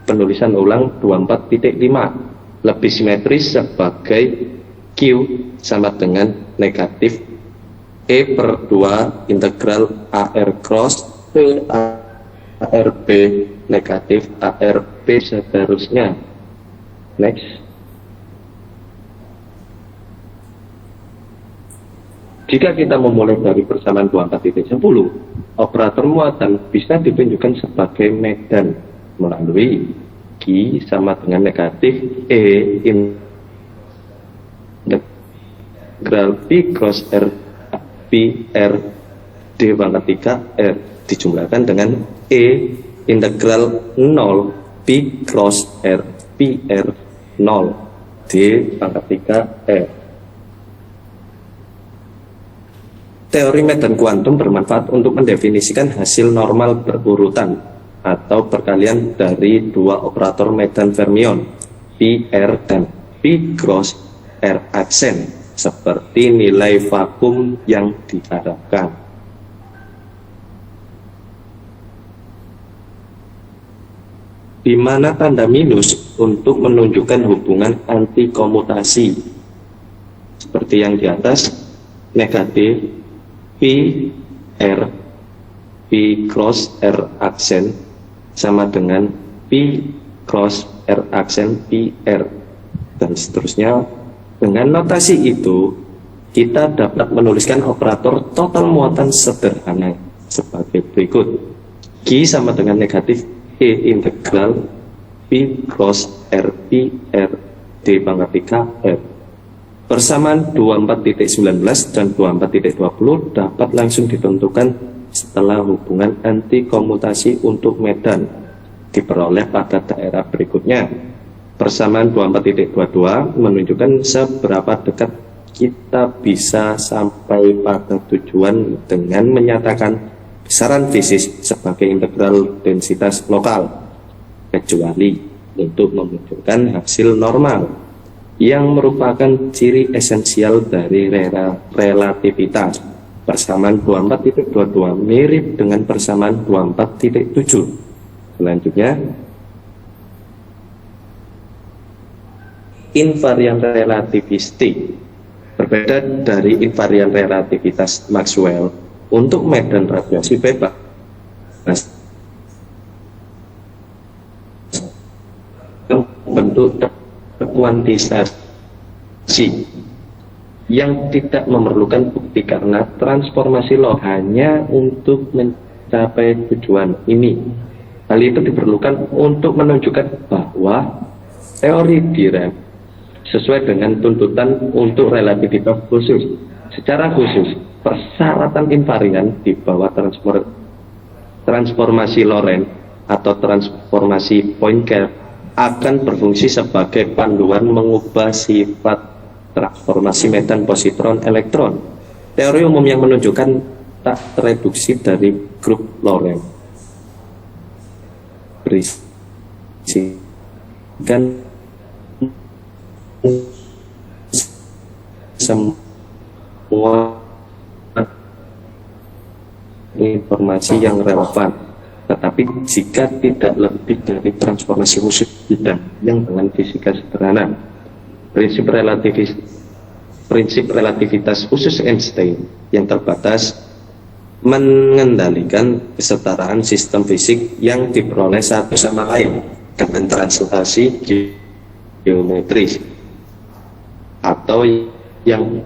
penulisan ulang 24.5 lebih simetris sebagai Q sama dengan negatif E per 2 integral AR cross P ARB negatif ARB seterusnya. Next. Jika kita memulai dari persamaan 24.10, operator muatan bisa ditunjukkan sebagai medan melalui Q sama dengan negatif E integral P cross R P R D pangkat 3 R dijumlahkan dengan E integral 0 P cross R P R 0 D pangkat 3 R. Teori medan kuantum bermanfaat untuk mendefinisikan hasil normal berurutan atau perkalian dari dua operator medan fermion PR dan P cross R aksen seperti nilai vakum yang diharapkan. Di mana tanda minus untuk menunjukkan hubungan antikomutasi seperti yang di atas, negatif P R P cross R aksen sama dengan P cross R aksen P R dan seterusnya. Dengan notasi itu kita dapat menuliskan operator total muatan sederhana sebagai berikut. Q sama dengan negatif E integral P cross R P R D pangkat 3 R. Persamaan 24.19 dan 24.20 dapat langsung ditentukan setelah hubungan antikomutasi untuk medan diperoleh pada daerah berikutnya. Persamaan 24.22 menunjukkan seberapa dekat kita bisa sampai pada tujuan dengan menyatakan besaran fisis sebagai integral densitas lokal, kecuali untuk memunculkan hasil normal yang merupakan ciri esensial dari relativitas. Persamaan 24.22 mirip dengan persamaan 24.7. Selanjutnya, invarian relativistik berbeda dari invarian relativitas Maxwell untuk medan radiasi bebas. Bentuk kuantisasi yang tidak memerlukan bukti karena transformasi log hanya untuk mencapai tujuan ini. Hal itu diperlukan untuk menunjukkan bahwa teori Dirac sesuai dengan tuntutan untuk relativitas khusus. Secara khusus, persyaratan invarian di bawah transformasi Lorentz atau transformasi Poincare akan berfungsi sebagai panduan mengubah sifat transformasi medan positron elektron. Teori umum yang menunjukkan tak tereduksi dari grup Lorentz berisikan semua informasi yang relevan, tetapi jika tidak lebih dari transformasi khusus bidang yang dengan fisika sederhana. Prinsip relativitas khusus Einstein yang terbatas mengendalikan kesetaraan sistem fisik yang diperoleh satu sama lain dengan translasi geometris atau yang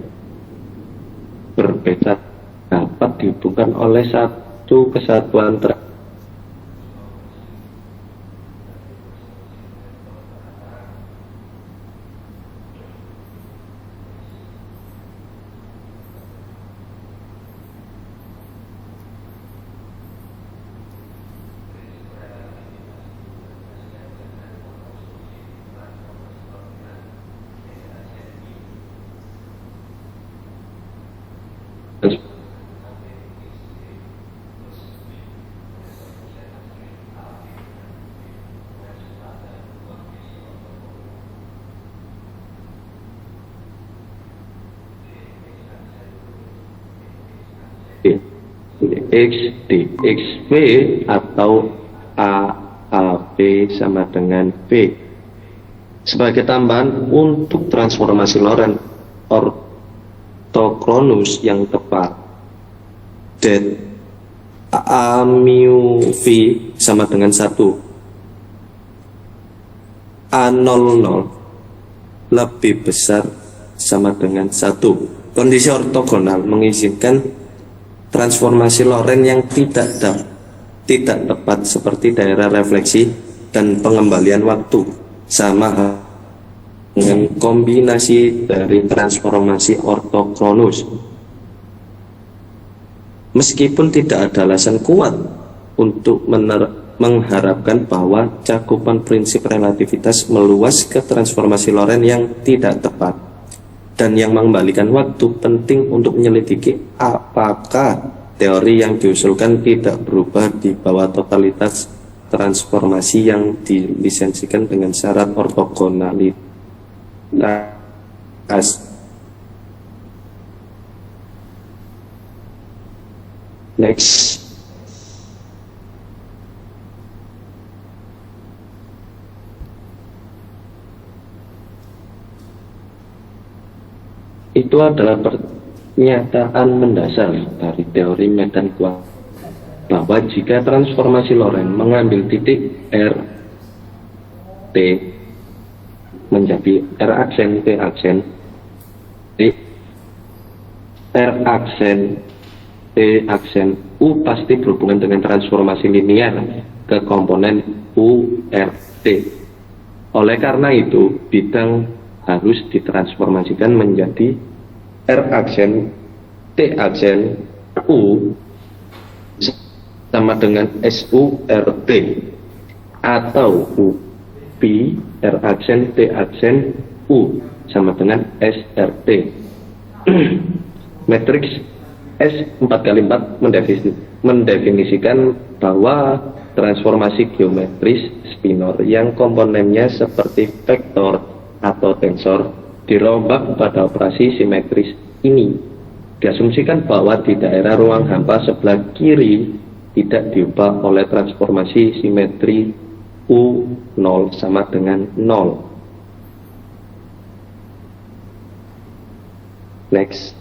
berbeda dapat dihubungkan oleh satu kesatuan X dxv atau AAV sama dengan V. Sebagai tambahan untuk transformasi Lorentz ortokronus yang tepat, det A mu V sama dengan 1, A00 lebih besar sama dengan 1, Kondisi ortogonal mengizinkan transformasi Lorentz yang tidak tepat seperti daerah refleksi dan pengembalian waktu, sama dengan kombinasi dari transformasi ortokronus. Meskipun tidak ada alasan kuat untuk mengharapkan bahwa cakupan prinsip relativitas meluas ke transformasi Lorentz yang tidak tepat dan yang mengembalikan waktu, penting untuk menyelidiki apakah teori yang diusulkan tidak berubah di bawah totalitas transformasi yang dilisensikan dengan syarat ortogonalitas. Next. Itu adalah pernyataan mendasar dari teori medan kuat bahwa jika transformasi Lorentz mengambil titik R T menjadi R aksen T aksen R aksen T aksen U pasti berhubungan dengan transformasi linear ke komponen U R T. Oleh karena itu, bidang harus ditransformasikan menjadi R aksen T aksen U sama dengan SURT atau U P R aksen T aksen U sama dengan SRT. Matriks S4x4 mendefinisikan bahwa transformasi geometris spinor yang komponennya seperti vektor atau tensor dirombak pada operasi simetris ini. Diasumsikan bahwa di daerah ruang hampa sebelah kiri tidak diubah oleh transformasi simetri U0 sama dengan 0. Next.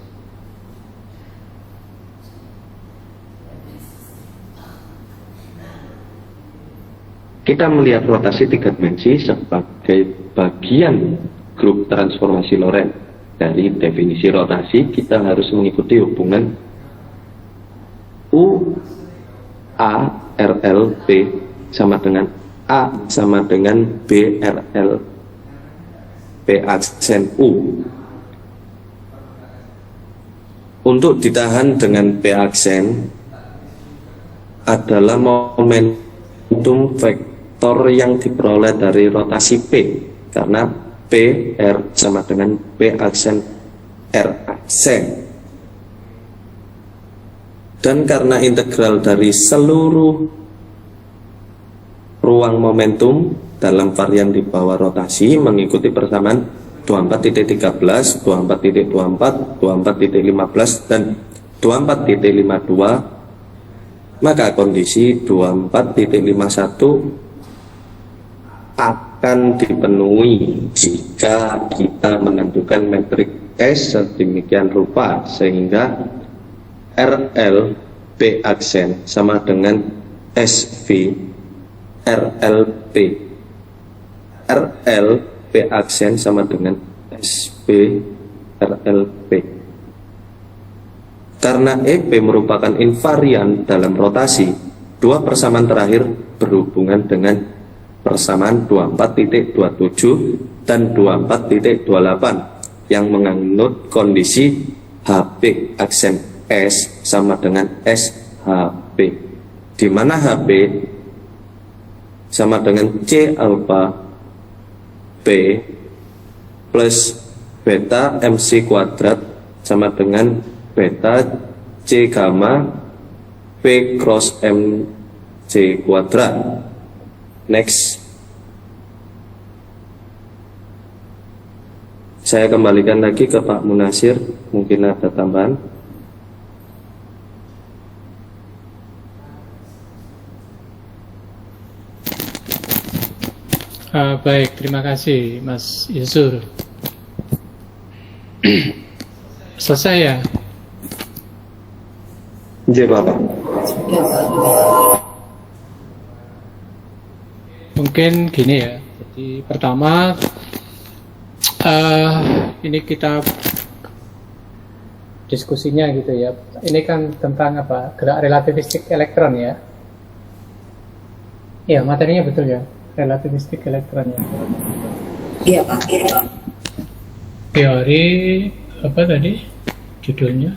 Kita melihat rotasi 3 dimensi sebagai bagian grup transformasi Lorentz. Dari definisi rotasi, kita harus mengikuti hubungan U A RL B sama dengan A sama dengan B RL B aksen U. Untuk ditahan dengan B aksen adalah momentum vektor yang diperoleh dari rotasi P, karena P R sama dengan P aksen R aksen, dan karena integral dari seluruh ruang momentum dalam varian di bawah rotasi mengikuti persamaan 24.13, 24.24, 24.15 dan 24.52, maka kondisi 24.51 akan dipenuhi jika kita menentukan metrik S sedemikian rupa sehingga RL B aksen sama dengan SV RLP. RL B aksen sama dengan SB RLP. Karena EP merupakan invarian dalam rotasi, dua persamaan terakhir berhubungan dengan persamaan 24.27 dan 24.28 yang menganut kondisi HP aksen S sama dengan SHP, di mana HP sama dengan C alpha P plus beta MC kuadrat sama dengan beta C gamma P cross MC kuadrat. Next. Saya kembalikan lagi ke Pak Munasir, mungkin ada tambahan. Baik, terima kasih Mas Yusur. Selesai ya? Iya Bapak. Mungkin gini ya. Jadi pertama ini kita diskusinya gitu ya. Ini kan tentang apa? Gerak relativistik elektron ya. Ya, materinya betul ya. Relativistik elektron ya. Iya Pak. Teori apa tadi judulnya?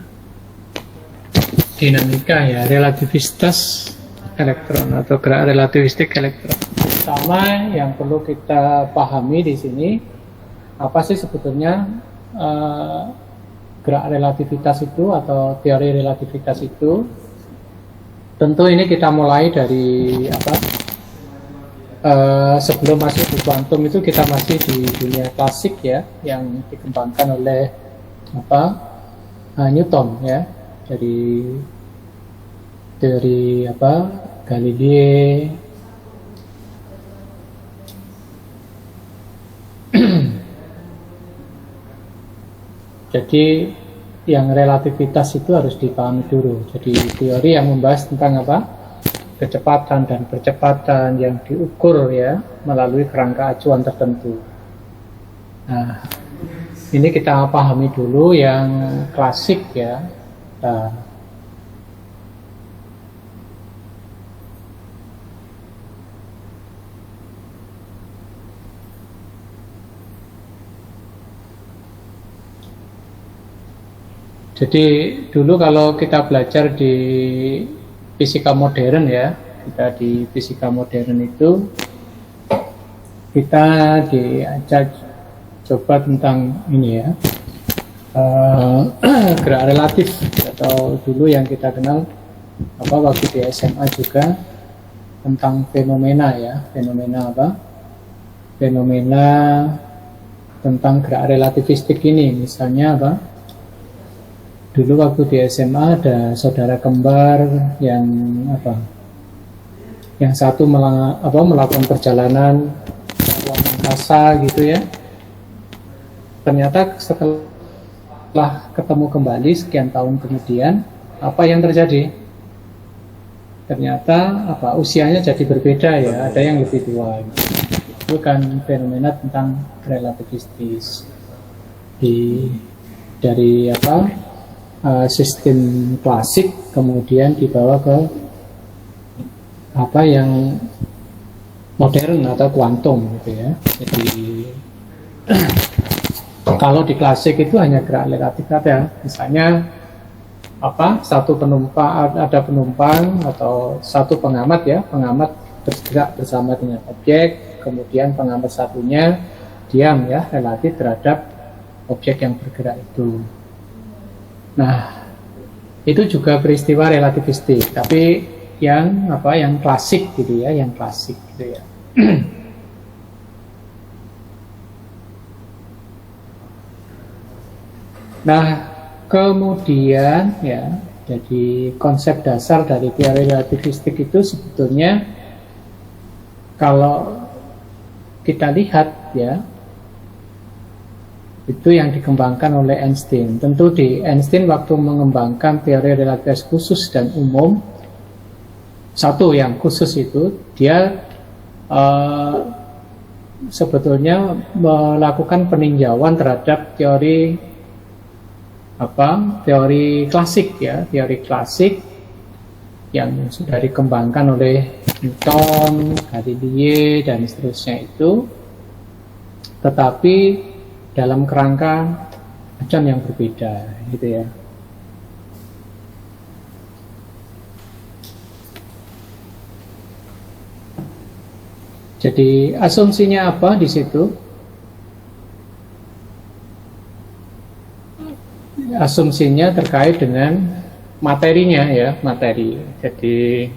Dinamika ya, relativitas elektron atau gerak relativistik elektron. Pertama yang perlu kita pahami di sini, apa sih sebetulnya gerak relativitas itu atau teori relativitas itu? Tentu ini kita mulai dari apa? Sebelum masuk di kuantum itu kita masih di dunia klasik ya, yang dikembangkan oleh apa? Newton ya, dari apa? Galilei. Jadi yang relativitas itu harus dipahami dulu. Jadi teori yang membahas tentang apa? Kecepatan dan percepatan yang diukur ya melalui kerangka acuan tertentu. Nah, ini kita pahami dulu yang klasik ya. Nah, jadi dulu kalau kita belajar di fisika modern ya, kita di fisika modern itu kita diajak coba tentang ini ya, gerak relatif atau dulu yang kita kenal apa waktu di SMA juga tentang fenomena ya, fenomena apa? Fenomena tentang gerak relativistik ini, misalnya apa? Dulu waktu di SMA ada saudara kembar yang apa? Yang satu melakukan perjalanan ke ruang angkasa gitu ya. Ternyata setelah ketemu kembali sekian tahun kemudian, apa yang terjadi? Ternyata apa? Usianya jadi berbeda ya. Ada yang lebih tua. Gitu. Itu kan fenomena tentang relativistis dari apa? Sistem klasik kemudian dibawa ke apa yang modern atau kuantum gitu ya. Jadi kalau di klasik itu hanya gerak relatif ada, misalnya apa satu penumpang ada penumpang atau satu pengamat ya, pengamat bergerak bersama dengan objek, kemudian pengamat satunya diam ya relatif terhadap objek yang bergerak itu. Nah, itu juga peristiwa relativistik, tapi yang apa? Yang klasik gitu ya, yang klasik gitu ya. Nah, kemudian ya, jadi konsep dasar dari teori relativistik itu sebetulnya kalau kita lihat ya, itu yang dikembangkan oleh Einstein. Tentu di Einstein waktu mengembangkan teori relativitas khusus dan umum, satu yang khusus itu dia sebetulnya melakukan peninjauan terhadap teori klasik ya, teori klasik yang sudah dikembangkan oleh Newton, Galilei dan seterusnya itu, tetapi dalam kerangka acuan yang berbeda gitu ya. Jadi asumsinya apa di situ? Asumsinya terkait dengan materinya ya, materi. Jadi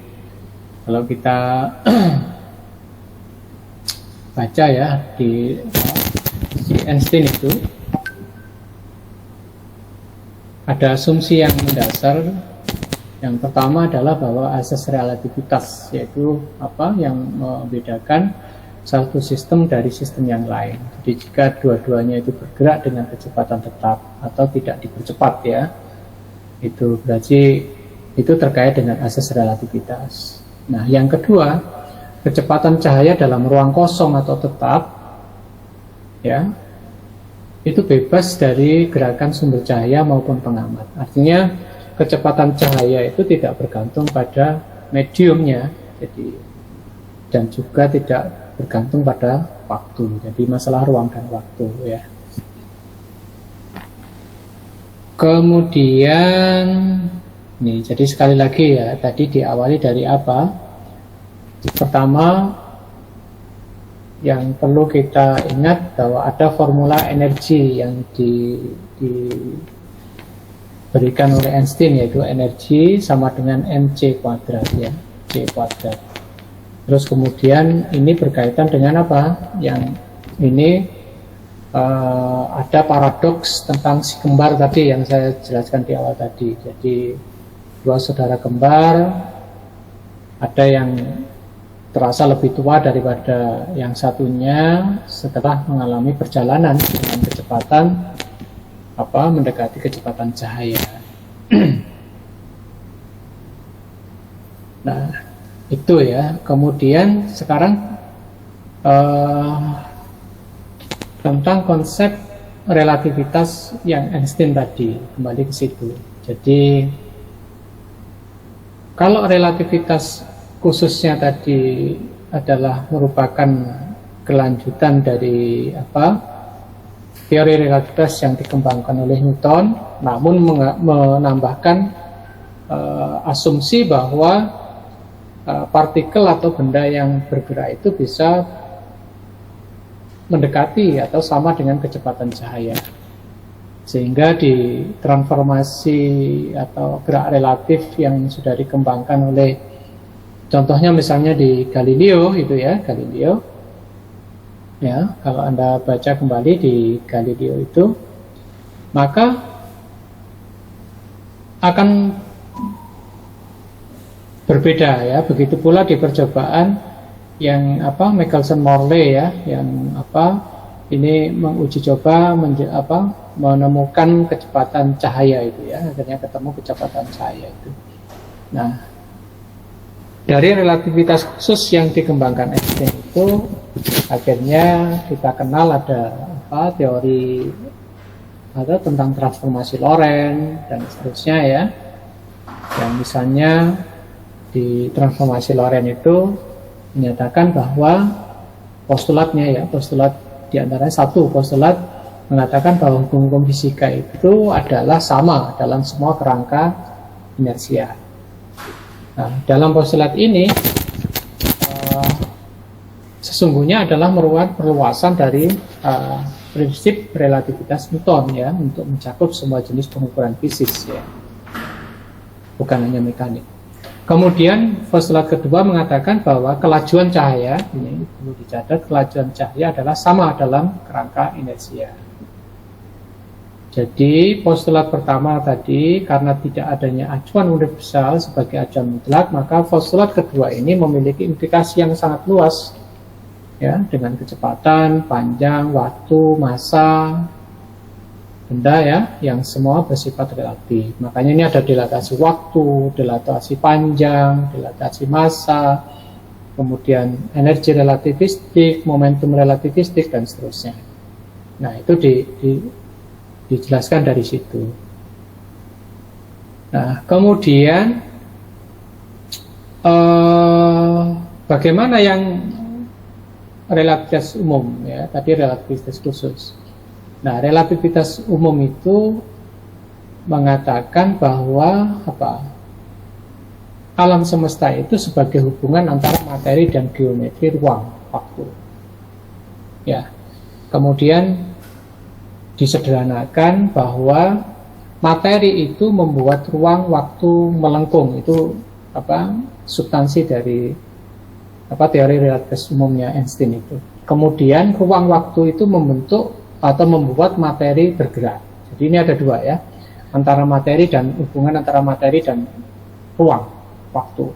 kalau kita baca ya di Einstein itu ada asumsi yang mendasar. Yang pertama adalah bahwa asas relativitas, yaitu apa yang membedakan satu sistem dari sistem yang lain. Jadi jika dua-duanya itu bergerak dengan kecepatan tetap atau tidak dipercepat ya, itu berarti itu terkait dengan asas relativitas. Nah, yang kedua, kecepatan cahaya dalam ruang kosong atau tetap ya, itu bebas dari gerakan sumber cahaya maupun pengamat. Artinya kecepatan cahaya itu tidak bergantung pada mediumnya, jadi dan juga tidak bergantung pada waktu. Jadi masalah ruang dan waktu ya. Kemudian nih, jadi sekali lagi ya, tadi diawali dari apa? Pertama, yang perlu kita ingat bahwa ada formula energi yang diberikan oleh Einstein, yaitu energi sama dengan mc kuadrat ya, c kuadrat. Terus kemudian ini berkaitan dengan apa? Yang ini ada paradoks tentang si kembar tadi yang saya jelaskan di awal tadi. Jadi dua saudara kembar, ada yang terasa lebih tua daripada yang satunya setelah mengalami perjalanan dengan kecepatan mendekati kecepatan cahaya. Nah, itu ya. Kemudian sekarang tentang konsep relativitas yang Einstein tadi, kembali ke situ. Jadi kalau relativitas khususnya tadi adalah merupakan kelanjutan dari teori relativitas yang dikembangkan oleh Newton, namun menambahkan asumsi bahwa partikel atau benda yang bergerak itu bisa mendekati atau sama dengan kecepatan cahaya, sehingga di transformasi atau gerak relatif yang sudah dikembangkan oleh, contohnya misalnya di Galileo itu ya, Galileo ya, kalau Anda baca kembali di Galileo itu, maka akan berbeda ya. Begitu pula di percobaan yang Michelson-Morley ya, yang ini menguji coba menemukan kecepatan cahaya itu ya, akhirnya ketemu kecepatan cahaya itu. Nah, dari relativitas khusus yang dikembangkan Einstein itu, akhirnya kita kenal ada teori tentang transformasi Lorentz dan seterusnya ya. Dan misalnya di transformasi Lorentz itu menyatakan bahwa postulatnya ya, postulat diantaranya satu postulat mengatakan bahwa hukum-hukum fisika itu adalah sama dalam semua kerangka inersia. Nah, dalam postulat ini sesungguhnya adalah merupakan perluasan dari prinsip relativitas Newton ya, untuk mencakup semua jenis pengukuran fisik ya, bukan hanya mekanik. Kemudian postulat kedua mengatakan bahwa kelajuan cahaya, ini perlu dicatat, kelajuan cahaya adalah sama dalam kerangka inersia. Jadi postulat pertama tadi, karena tidak adanya acuan universal sebagai acuan mutlak, maka postulat kedua ini memiliki implikasi yang sangat luas ya, dengan kecepatan, panjang, waktu, massa, benda ya, yang semua bersifat relatif. Makanya ini ada dilatasi waktu, dilatasi panjang, dilatasi massa, kemudian energi relativistik, momentum relativistik, dan seterusnya. Nah, itu dijelaskan dari situ. Nah, kemudian bagaimana yang relativitas umum ya, tadi relativitas khusus. Nah, relativitas umum itu mengatakan bahwa alam semesta itu sebagai hubungan antara materi dan geometri ruang waktu. Ya. Kemudian disederhanakan bahwa materi itu membuat ruang waktu melengkung. Itu substansi dari teori relativitas umumnya Einstein itu. Kemudian ruang waktu itu membentuk atau membuat materi bergerak. Jadi ini ada dua ya, antara materi dan hubungan antara materi dan ruang waktu.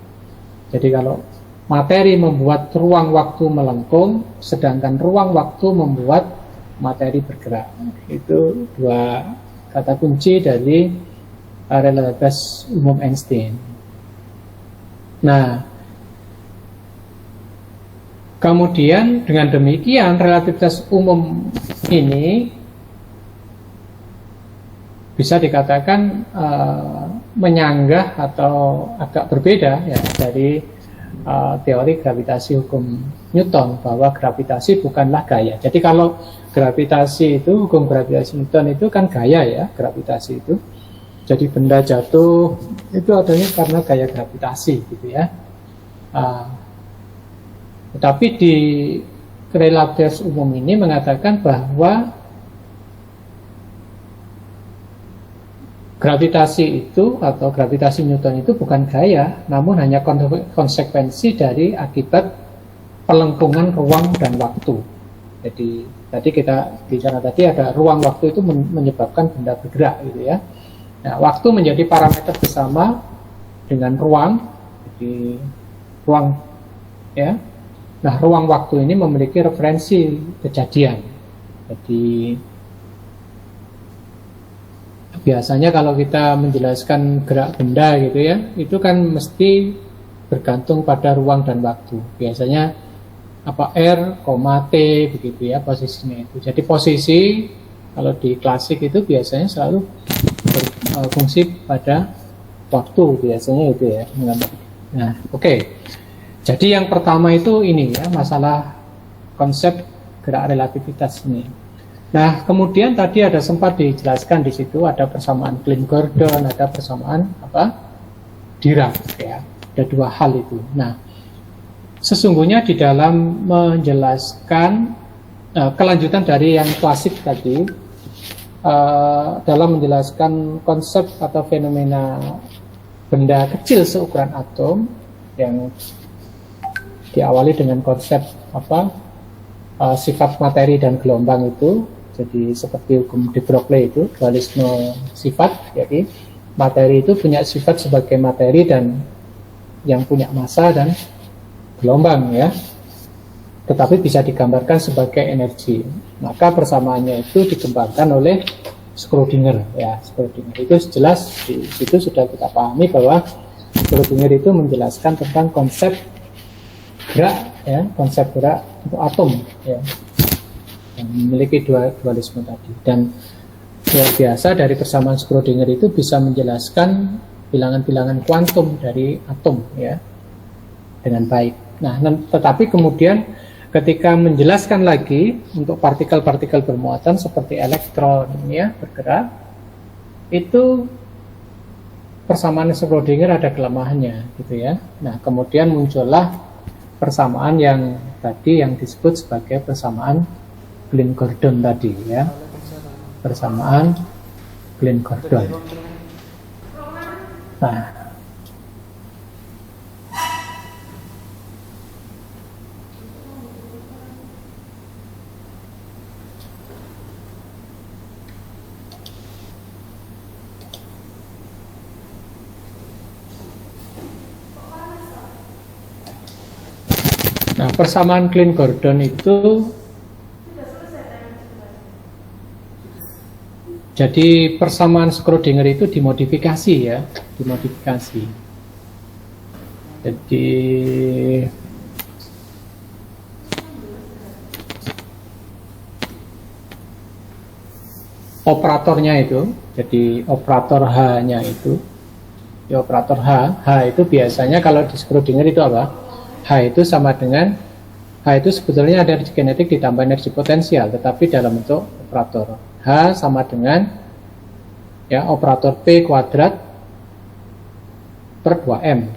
Jadi kalau materi membuat ruang waktu melengkung, sedangkan ruang waktu membuat materi bergerak. Itu dua kata kunci dari relativitas umum Einstein. Nah, kemudian dengan demikian relativitas umum ini bisa dikatakan menyanggah atau agak berbeda ya dari teori gravitasi hukum Newton, bahwa gravitasi bukanlah gaya. Jadi kalau gravitasi itu, hukum gravitasi Newton itu kan gaya ya, gravitasi itu. Jadi benda jatuh itu adanya karena gaya gravitasi gitu ya. Tetapi di relativitas umum ini mengatakan bahwa gravitasi itu atau gravitasi Newton itu bukan gaya, namun hanya konsekuensi dari akibat pelengkungan ruang dan waktu. Jadi tadi kita bicara tadi ada ruang waktu itu menyebabkan benda bergerak gitu ya. Nah, waktu menjadi parameter bersama dengan ruang, jadi ruang ya. Nah, ruang waktu ini memiliki referensi kejadian. Jadi biasanya kalau kita menjelaskan gerak benda gitu ya, itu kan mesti bergantung pada ruang dan waktu. Biasanya apa R, T begitu ya posisinya itu. Jadi posisi kalau di klasik itu biasanya selalu berfungsi pada waktu biasanya itu ya. Nah, oke. Jadi yang pertama itu ini ya, masalah konsep gerak relativitas ini. Nah, kemudian tadi ada sempat dijelaskan di situ ada persamaan Klein-Gordon, ada persamaan Dirac ya. Ada dua hal itu. Nah, sesungguhnya di dalam menjelaskan kelanjutan dari yang klasik tadi, dalam menjelaskan konsep atau fenomena benda kecil seukuran atom yang diawali dengan konsep sifat materi dan gelombang itu. Jadi seperti hukum de Broglie itu, dualisme sifat, jadi materi itu punya sifat sebagai materi dan yang punya massa dan gelombang ya, tetapi bisa digambarkan sebagai energi. Maka persamaannya itu dikembangkan oleh Schrödinger ya. Schrödinger itu jelas di situ sudah kita pahami bahwa Schrödinger itu menjelaskan tentang konsep gerak ya, konsep gerak untuk atom ya, yang memiliki dualisme tadi. Dan luar biasa dari persamaan Schrödinger itu bisa menjelaskan bilangan-bilangan kuantum dari atom ya dengan baik. Nah, tetapi kemudian ketika menjelaskan lagi untuk partikel-partikel bermuatan seperti elektron ya bergerak, itu persamaan Schrödinger ada kelemahannya gitu ya. Nah, kemudian muncullah persamaan yang tadi yang disebut sebagai persamaan Klein-Gordon tadi ya. Persamaan Klein-Gordon. Nah, persamaan Klein-Gordon itu jadi persamaan Schrödinger itu dimodifikasi ya, dimodifikasi. Jadi operatornya itu, jadi operator H-nya itu, ya operator H itu biasanya kalau di Schrödinger itu apa? H itu sama dengan, H itu sebetulnya ada energi kinetik ditambah energi potensial, tetapi dalam bentuk operator. H sama dengan ya operator P kuadrat per 2M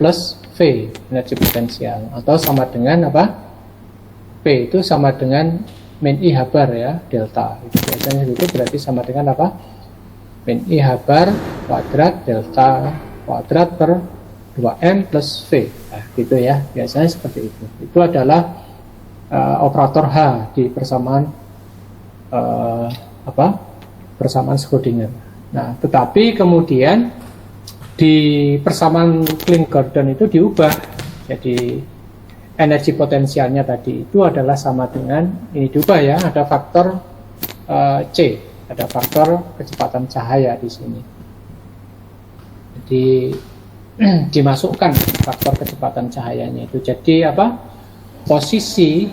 plus V energi potensial, atau sama dengan apa? P itu sama dengan min I H bar ya, delta. Itu biasanya itu berarti sama dengan apa? Min I H bar kuadrat delta kuadrat per 2M plus V. Nah, gitu ya, biasanya seperti itu. Itu adalah operator H di persamaan persamaan Schrödinger. Nah, tetapi kemudian di persamaan Klein-Gordon itu diubah. Jadi energi potensialnya tadi itu adalah sama dengan, ini diubah ya, ada faktor C, ada faktor kecepatan cahaya di sini. Jadi dimasukkan faktor kecepatan cahayanya itu. Jadi apa? Posisi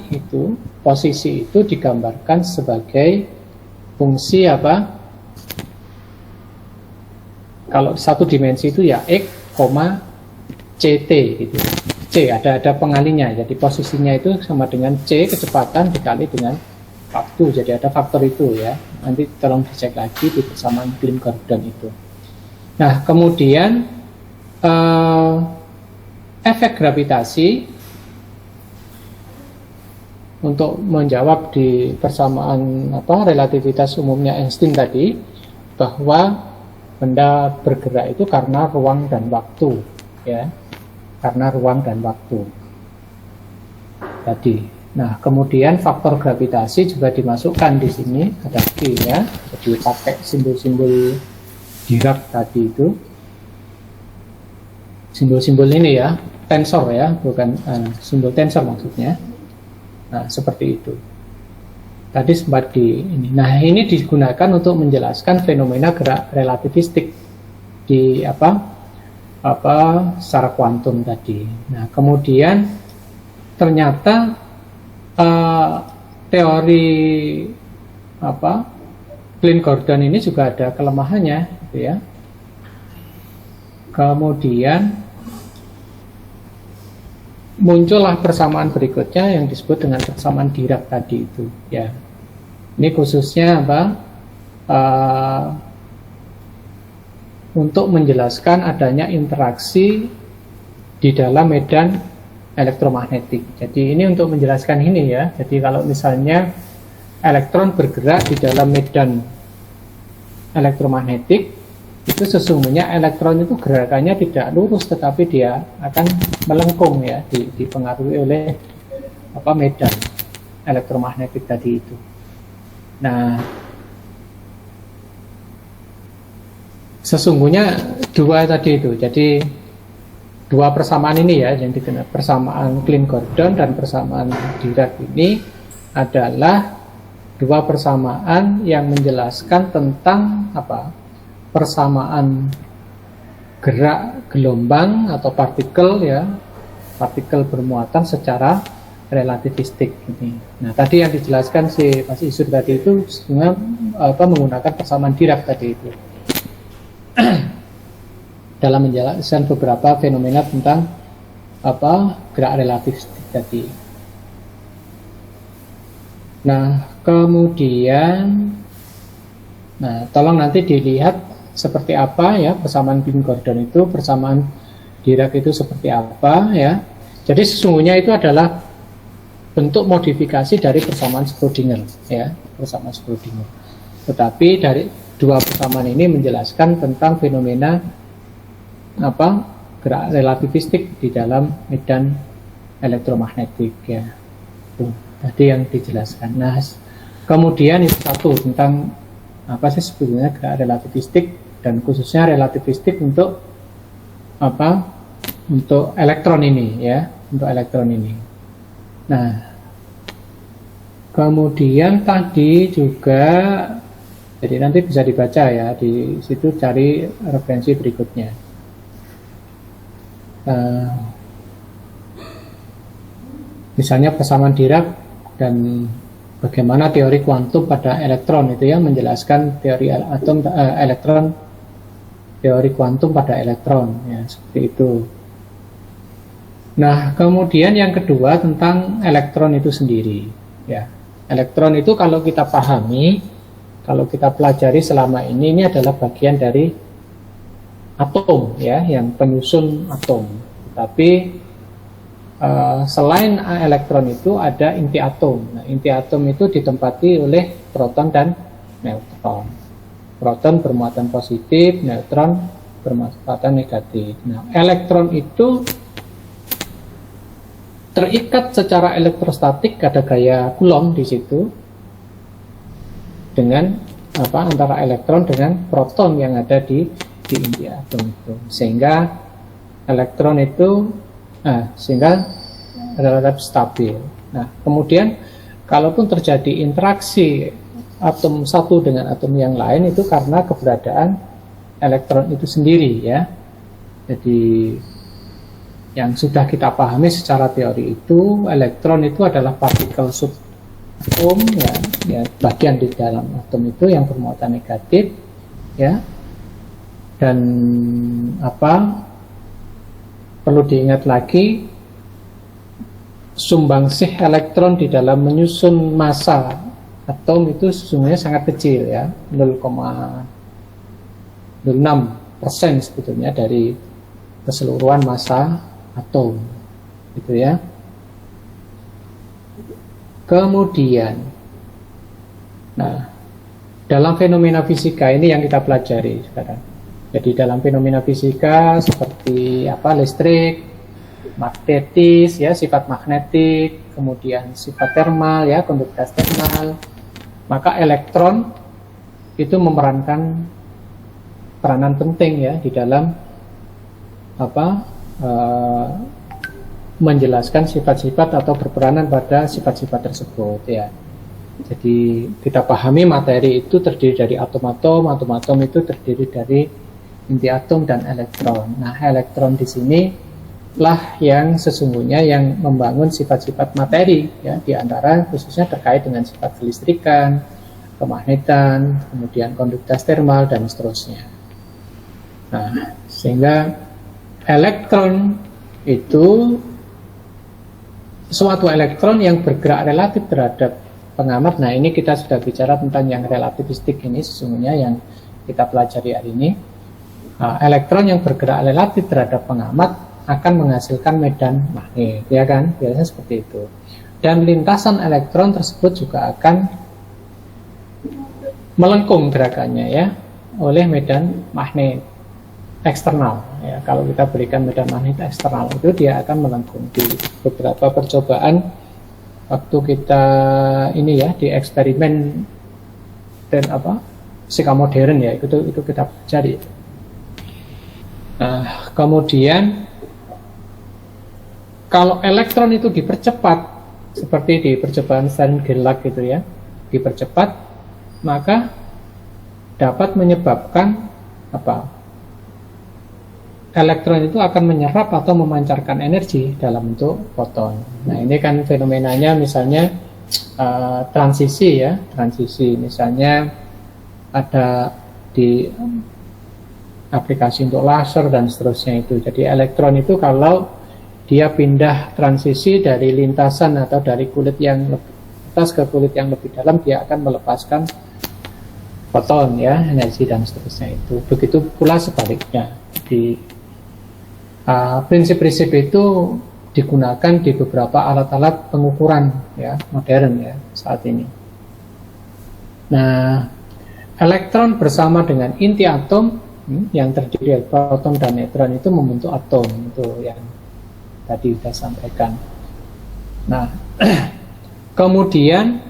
itu digambarkan sebagai fungsi apa? Kalau satu dimensi itu ya X, CT gitu. C ada pengalinya, jadi posisinya itu sama dengan C kecepatan dikali dengan waktu, jadi ada faktor itu ya. Nanti tolong dicek lagi di persamaan Klein-Gordon itu. Nah kemudian efek gravitasi untuk menjawab di persamaan relativitas umumnya Einstein tadi, bahwa benda bergerak itu karena ruang dan waktu ya. Karena ruang dan waktu tadi. Nah, kemudian faktor gravitasi juga dimasukkan di sini, ada Q ya. Jadi pakai simbol-simbol Dirac tadi itu. Simbol-simbol ini ya, tensor ya, bukan simbol tensor maksudnya. Nah, seperti itu. Tadi sempat di ini. Nah, ini digunakan untuk menjelaskan fenomena gerak relativistik di secara kuantum tadi. Nah kemudian ternyata teori Klein-Gordon ini juga ada kelemahannya gitu ya. Kemudian muncullah persamaan berikutnya yang disebut dengan persamaan Dirac tadi itu ya. Ini khususnya untuk menjelaskan adanya interaksi di dalam medan elektromagnetik. Jadi ini untuk menjelaskan ini ya. Jadi kalau misalnya elektron bergerak di dalam medan elektromagnetik, itu sesungguhnya elektron itu gerakannya tidak lurus, tetapi dia akan melengkung ya, dipengaruhi oleh medan elektromagnetik tadi itu. Nah, sesungguhnya dua tadi itu, jadi dua persamaan ini ya yang dikenal persamaan Klein-Gordon dan persamaan Dirac ini adalah dua persamaan yang menjelaskan tentang persamaan gerak gelombang atau partikel ya, partikel bermuatan secara relativistik ini. Nah tadi yang dijelaskan si Mas Isur tadi itu menggunakan persamaan Dirac tadi itu. Dalam menjelaskan beberapa fenomena tentang gerak relatif tadi. Nah, kemudian tolong nanti dilihat seperti apa ya persamaan Klein-Gordon itu, persamaan Dirac itu seperti apa ya. Jadi sesungguhnya itu adalah bentuk modifikasi dari persamaan Schrödinger ya, persamaan Schrödinger. Tetapi dari dua persamaan ini menjelaskan tentang fenomena gerak relativistik di dalam medan elektromagnetik ya. Tuh, tadi yang dijelaskan. Nah, kemudian itu satu tentang apa sih sebetulnya gerak relativistik, dan khususnya relativistik untuk untuk elektron ini ya, untuk elektron ini. Nah, kemudian tadi juga, jadi nanti bisa dibaca ya, di situ cari referensi berikutnya. Misalnya persamaan Dirac dan bagaimana teori kuantum pada elektron itu ya, menjelaskan teori atom elektron, teori kuantum pada elektron ya, seperti itu. Nah, kemudian yang kedua tentang elektron itu sendiri ya. Elektron itu kalau kita pahami, kalau kita pelajari selama ini adalah bagian dari atom ya, yang penyusun atom. Tapi selain elektron itu ada inti atom. Nah, inti atom itu ditempati oleh proton dan neutron. Proton bermuatan positif, neutron bermuatan negatif. Nah, elektron itu terikat secara elektrostatik, ada gaya Coulomb di situ dengan antara elektron dengan proton yang ada di inti atom itu, sehingga elektron itu sehingga relatif stabil. Nah, kemudian kalaupun terjadi interaksi atom satu dengan atom yang lain itu karena keberadaan elektron itu sendiri ya. Jadi yang sudah kita pahami secara teori itu, elektron itu adalah partikel subatom ya, bagian di dalam atom itu yang bermuatan negatif ya. Dan perlu diingat lagi, sumbangsih elektron di dalam menyusun massa atom itu sesungguhnya sangat kecil ya, 0,06% sebetulnya dari keseluruhan massa atom, gitu ya. Kemudian, nah, dalam fenomena fisika ini yang kita pelajari sekarang. Jadi dalam fenomena fisika seperti listrik, magnetis ya, sifat magnetik, kemudian sifat termal ya, konduktivitas termal, maka elektron itu memerankan peranan penting ya di dalam menjelaskan sifat-sifat atau berperanan pada sifat-sifat tersebut ya. Jadi kita pahami materi itu terdiri dari atom-atom, atom-atom itu terdiri dari inti atom dan elektron. Nah, elektron di sini lah yang sesungguhnya yang membangun sifat-sifat materi ya, di antara khususnya terkait dengan sifat kelistrikan, kemagnetan, kemudian konduktivitas termal dan seterusnya. Nah, sehingga elektron itu suatu elektron yang bergerak relatif terhadap pengamat. Nah, ini kita sudah bicara tentang yang relativistik ini sesungguhnya yang kita pelajari hari ini. Elektron yang bergerak relatif terhadap pengamat akan menghasilkan medan magnet, ya kan? Biasanya seperti itu. Dan lintasan elektron tersebut juga akan melengkung gerakannya ya oleh medan magnet eksternal. Ya, kalau kita berikan medan magnet eksternal itu dia akan melengkung. Di beberapa percobaan waktu kita ini ya di eksperimen dan fisika modern ya itu kita pelajari. Nah, kemudian kalau elektron itu dipercepat seperti di percobaan Stern-Gerlach gitu ya, dipercepat, maka dapat menyebabkan elektron itu akan menyerap atau memancarkan energi dalam bentuk foton. Nah, ini kan fenomenanya misalnya transisi ya, transisi misalnya ada di aplikasi untuk laser dan seterusnya itu. Jadi elektron itu kalau dia pindah transisi dari lintasan atau dari kulit yang lebih atas ke kulit yang lebih dalam, dia akan melepaskan foton ya, energi dan seterusnya itu. Begitu pula sebaliknya. Di prinsip-prinsip itu digunakan di beberapa alat-alat pengukuran ya modern ya saat ini. Nah, elektron bersama dengan inti atom yang terdiri dari proton dan neutron itu membentuk atom, itu yang tadi sudah sampaikan. Nah, kemudian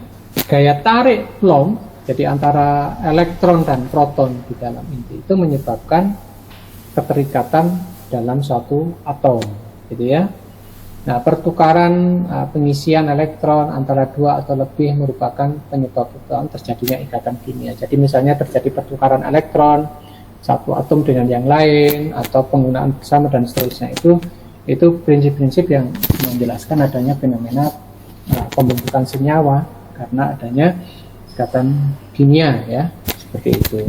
gaya tarik Coulomb jadi antara elektron dan proton di dalam inti itu menyebabkan keterikatan dalam suatu atom, gitu ya. Nah, pertukaran pengisian elektron antara dua atau lebih merupakan penyebab terjadinya ikatan kimia. Jadi misalnya terjadi pertukaran elektron satu atom dengan yang lain atau penggunaan bersama dan seterusnya, itu prinsip-prinsip yang menjelaskan adanya fenomena pembentukan senyawa karena adanya ikatan kimia ya, seperti itu.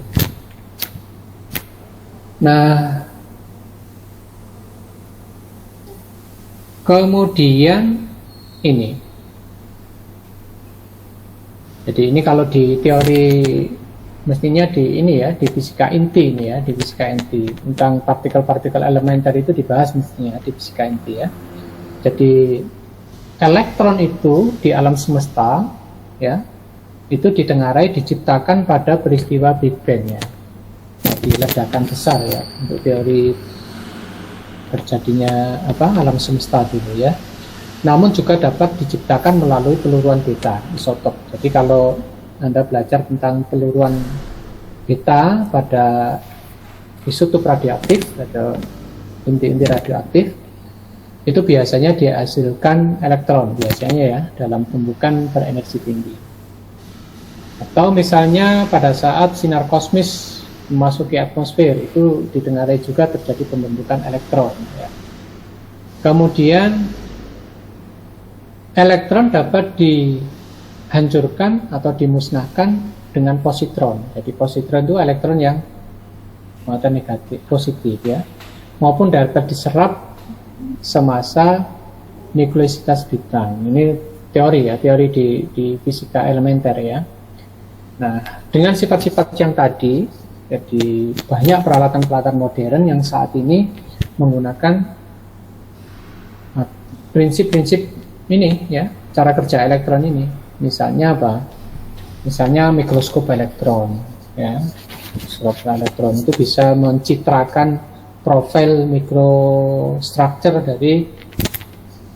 Nah, kemudian ini, jadi ini kalau di teori mestinya di ini ya, di fisika inti ini ya, di fisika inti tentang partikel-partikel elementer itu dibahas mestinya di fisika inti ya. Jadi elektron itu di alam semesta ya, itu ditengarai diciptakan pada peristiwa Big Bang ya. Jadi ledakan besar ya untuk teori terjadinya alam semesta dulu ya. Namun juga dapat diciptakan melalui peluruan beta isotop. Jadi kalau Anda belajar tentang peluruan beta pada isotop radioaktif atau inti-inti radioaktif, itu biasanya dihasilkan elektron biasanya ya dalam tumbukan berenergi tinggi. Atau misalnya pada saat sinar kosmis memasuki atmosfer itu didengarai juga terjadi pembentukan elektron ya. Kemudian elektron dapat dihancurkan atau dimusnahkan dengan positron. Jadi positron itu elektron yang muatan negatif positif ya, maupun dapat diserap semasa nukleositas bintang. Ini teori ya, teori di fisika elementer ya. Nah, dengan sifat-sifat yang tadi, jadi banyak peralatan-peralatan modern yang saat ini menggunakan prinsip-prinsip ini ya, cara kerja elektron ini. Misalnya apa? Misalnya mikroskop elektron ya. Mikroskop elektron itu bisa mencitrakan profil mikrostruktur dari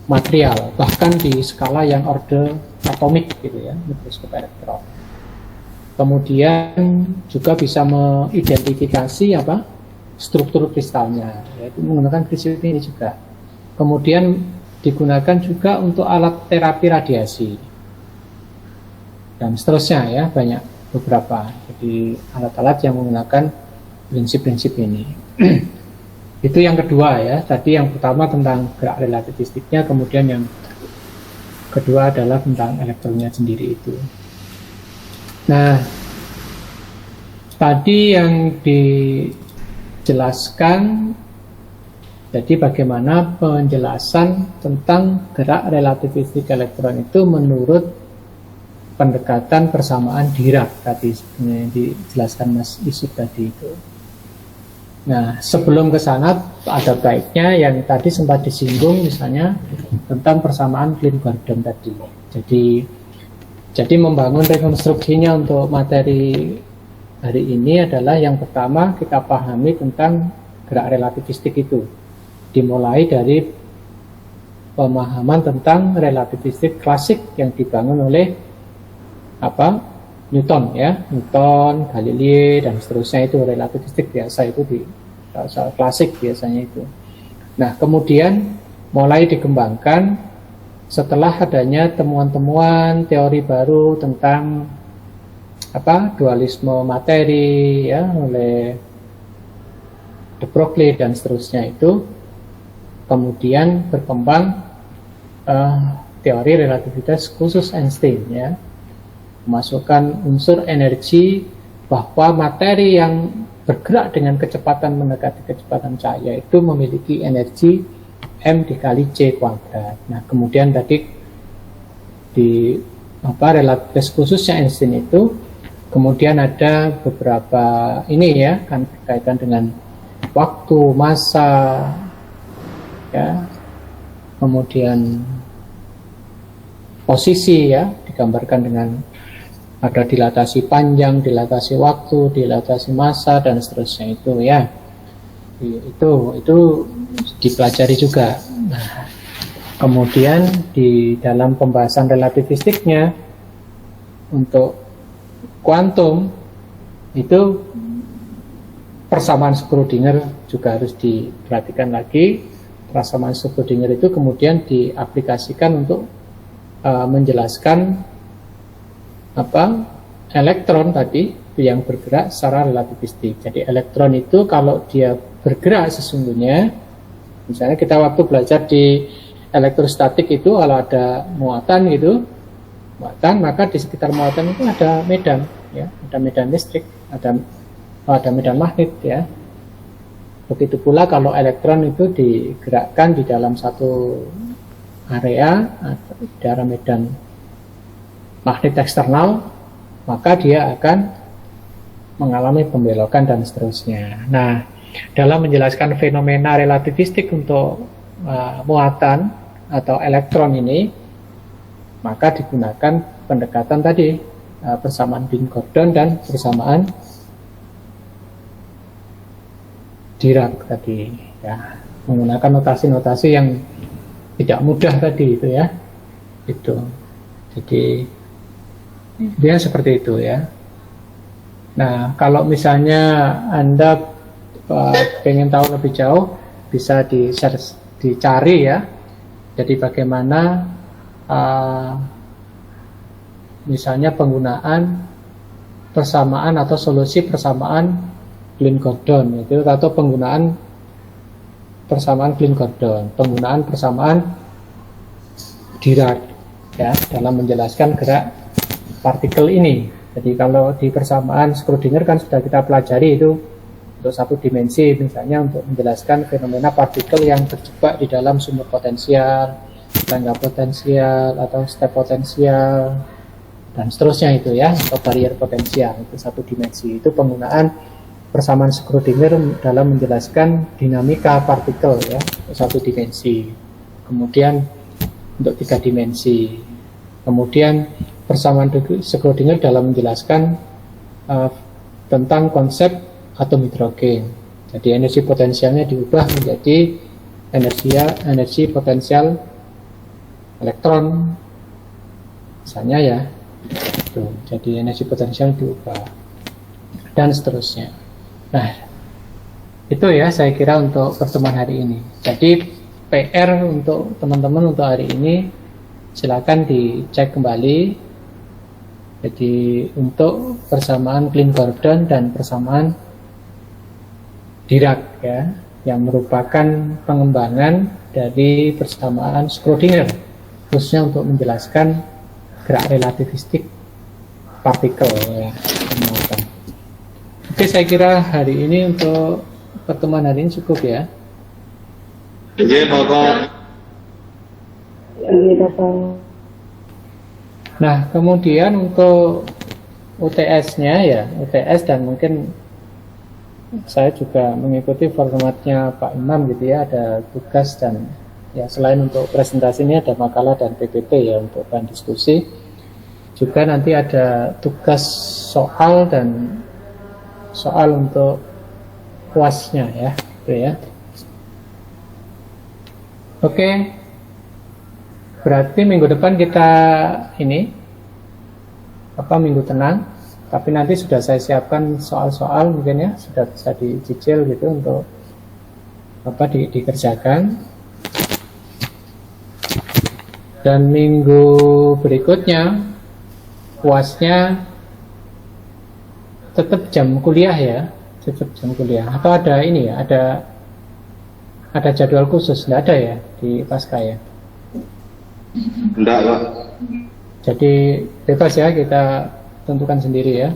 material, bahkan di skala yang order atomik gitu ya, mikroskop elektron. Kemudian juga bisa mengidentifikasi apa? Struktur kristalnya, yaitu menggunakan prinsip ini juga. Kemudian digunakan juga untuk alat terapi radiasi dan seterusnya ya, banyak beberapa. Jadi alat-alat yang menggunakan prinsip-prinsip ini. Itu yang kedua ya. Tadi yang pertama tentang gerak relativistiknya, kemudian yang kedua adalah tentang elektronnya sendiri itu. Nah, tadi yang dijelaskan, jadi bagaimana penjelasan tentang gerak relativistik elektron itu menurut pendekatan persamaan Dirac tadi yang dijelaskan Mas Isuk tadi itu. Nah, sebelum ke sana ada baiknya yang tadi sempat disinggung misalnya tentang persamaan Klein-Gordon tadi. Jadi membangun rekonstruksinya untuk materi hari ini adalah yang pertama kita pahami tentang gerak relativistik itu. Dimulai dari pemahaman tentang relativistik klasik yang dibangun oleh Newton ya, Newton, Galilei dan seterusnya. Itu relativistik biasa, itu di klasik biasanya itu. Nah, kemudian mulai dikembangkan setelah adanya temuan-temuan teori baru tentang dualisme materi ya oleh de Broglie dan seterusnya itu. Kemudian berkembang teori relativitas khusus Einstein ya, memasukkan unsur energi bahwa materi yang bergerak dengan kecepatan mendekati kecepatan cahaya itu memiliki energi M dikali C kuadrat. Nah, kemudian tadi di relativitas khususnya Einstein itu kemudian ada beberapa ini ya, kan berkaitan dengan waktu, masa ya, kemudian posisi ya, digambarkan dengan ada dilatasi panjang, dilatasi waktu, dilatasi masa dan seterusnya itu ya. Itu dipelajari juga. Nah, kemudian di dalam pembahasan relativistiknya untuk kuantum itu persamaan Schrödinger juga harus diperhatikan lagi. Persamaan Schrödinger itu kemudian diaplikasikan untuk menjelaskan elektron tadi yang bergerak secara relativistik. Jadi elektron itu kalau dia bergerak sesungguhnya, misalnya kita waktu belajar di elektrostatik itu kalau ada muatan gitu, maka di sekitar muatan itu ada medan ya, ada medan listrik, ada medan magnet ya. Begitu pula kalau elektron itu digerakkan di dalam satu area, di dalam medan magnet eksternal, maka dia akan mengalami pembelokan dan seterusnya. Nah, dalam menjelaskan fenomena relativistik untuk muatan atau elektron ini, maka digunakan pendekatan tadi persamaan Klein-Gordon dan persamaan Dirac tadi ya, menggunakan notasi-notasi yang tidak mudah tadi itu ya. Itu. Jadi dia seperti itu ya. Nah, kalau misalnya Anda pengen tahu lebih jauh, bisa dicari ya. Jadi bagaimana misalnya penggunaan persamaan atau solusi persamaan Klein-Gordon itu, atau penggunaan persamaan Klein-Gordon, penggunaan persamaan Dirac ya dalam menjelaskan gerak partikel ini. Jadi kalau di persamaan Schrödinger kan sudah kita pelajari itu untuk satu dimensi, misalnya untuk menjelaskan fenomena partikel yang terjebak di dalam sumber potensial, tangga potensial, atau step potensial, dan seterusnya itu ya, atau barrier potensial, itu satu dimensi. Itu penggunaan persamaan Schrödinger dalam menjelaskan dinamika partikel ya, satu dimensi. Kemudian untuk 3 dimensi. Kemudian persamaan Schrödinger dalam menjelaskan tentang konsep atom hidrogen. Jadi energi potensialnya diubah menjadi energi potensial elektron, misalnya ya. Tuh, jadi energi potensial diubah dan seterusnya. Nah, itu ya saya kira untuk pertemuan hari ini. Jadi PR untuk teman-teman untuk hari ini silakan dicek kembali. Jadi untuk persamaan Klein-Gordon dan persamaan Dirac ya, yang merupakan pengembangan dari persamaan Schrödinger, khususnya untuk menjelaskan gerak relativistik partikel ya. Oke, saya kira hari ini untuk pertemuan hari ini cukup ya. Nah, kemudian untuk UTS-nya ya, UTS dan mungkin saya juga mengikuti formatnya Pak Imam gitu ya, ada tugas dan ya selain untuk presentasi ini ada makalah dan PPT ya untuk bahan diskusi. Juga nanti ada tugas soal dan soal untuk UAS-nya ya, gitu ya. Oke. Berarti minggu depan kita ini minggu tenang. Tapi nanti sudah saya siapkan soal-soal mungkin ya, sudah bisa dicicil gitu untuk dikerjakan. Dan minggu berikutnya UAS-nya tetap jam kuliah ya, tetap jam kuliah. Atau ada ini ya, ada jadwal khusus, nggak ada ya di Pasca ya? Enggak, Pak. Jadi bebas ya, kita tentukan sendiri ya.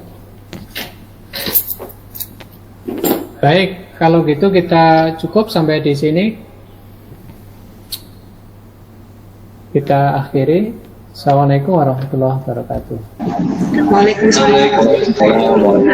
Baik, kalau gitu kita cukup sampai di sini. Kita akhiri. Assalamualaikum warahmatullahi wabarakatuh. Waalaikumsalam.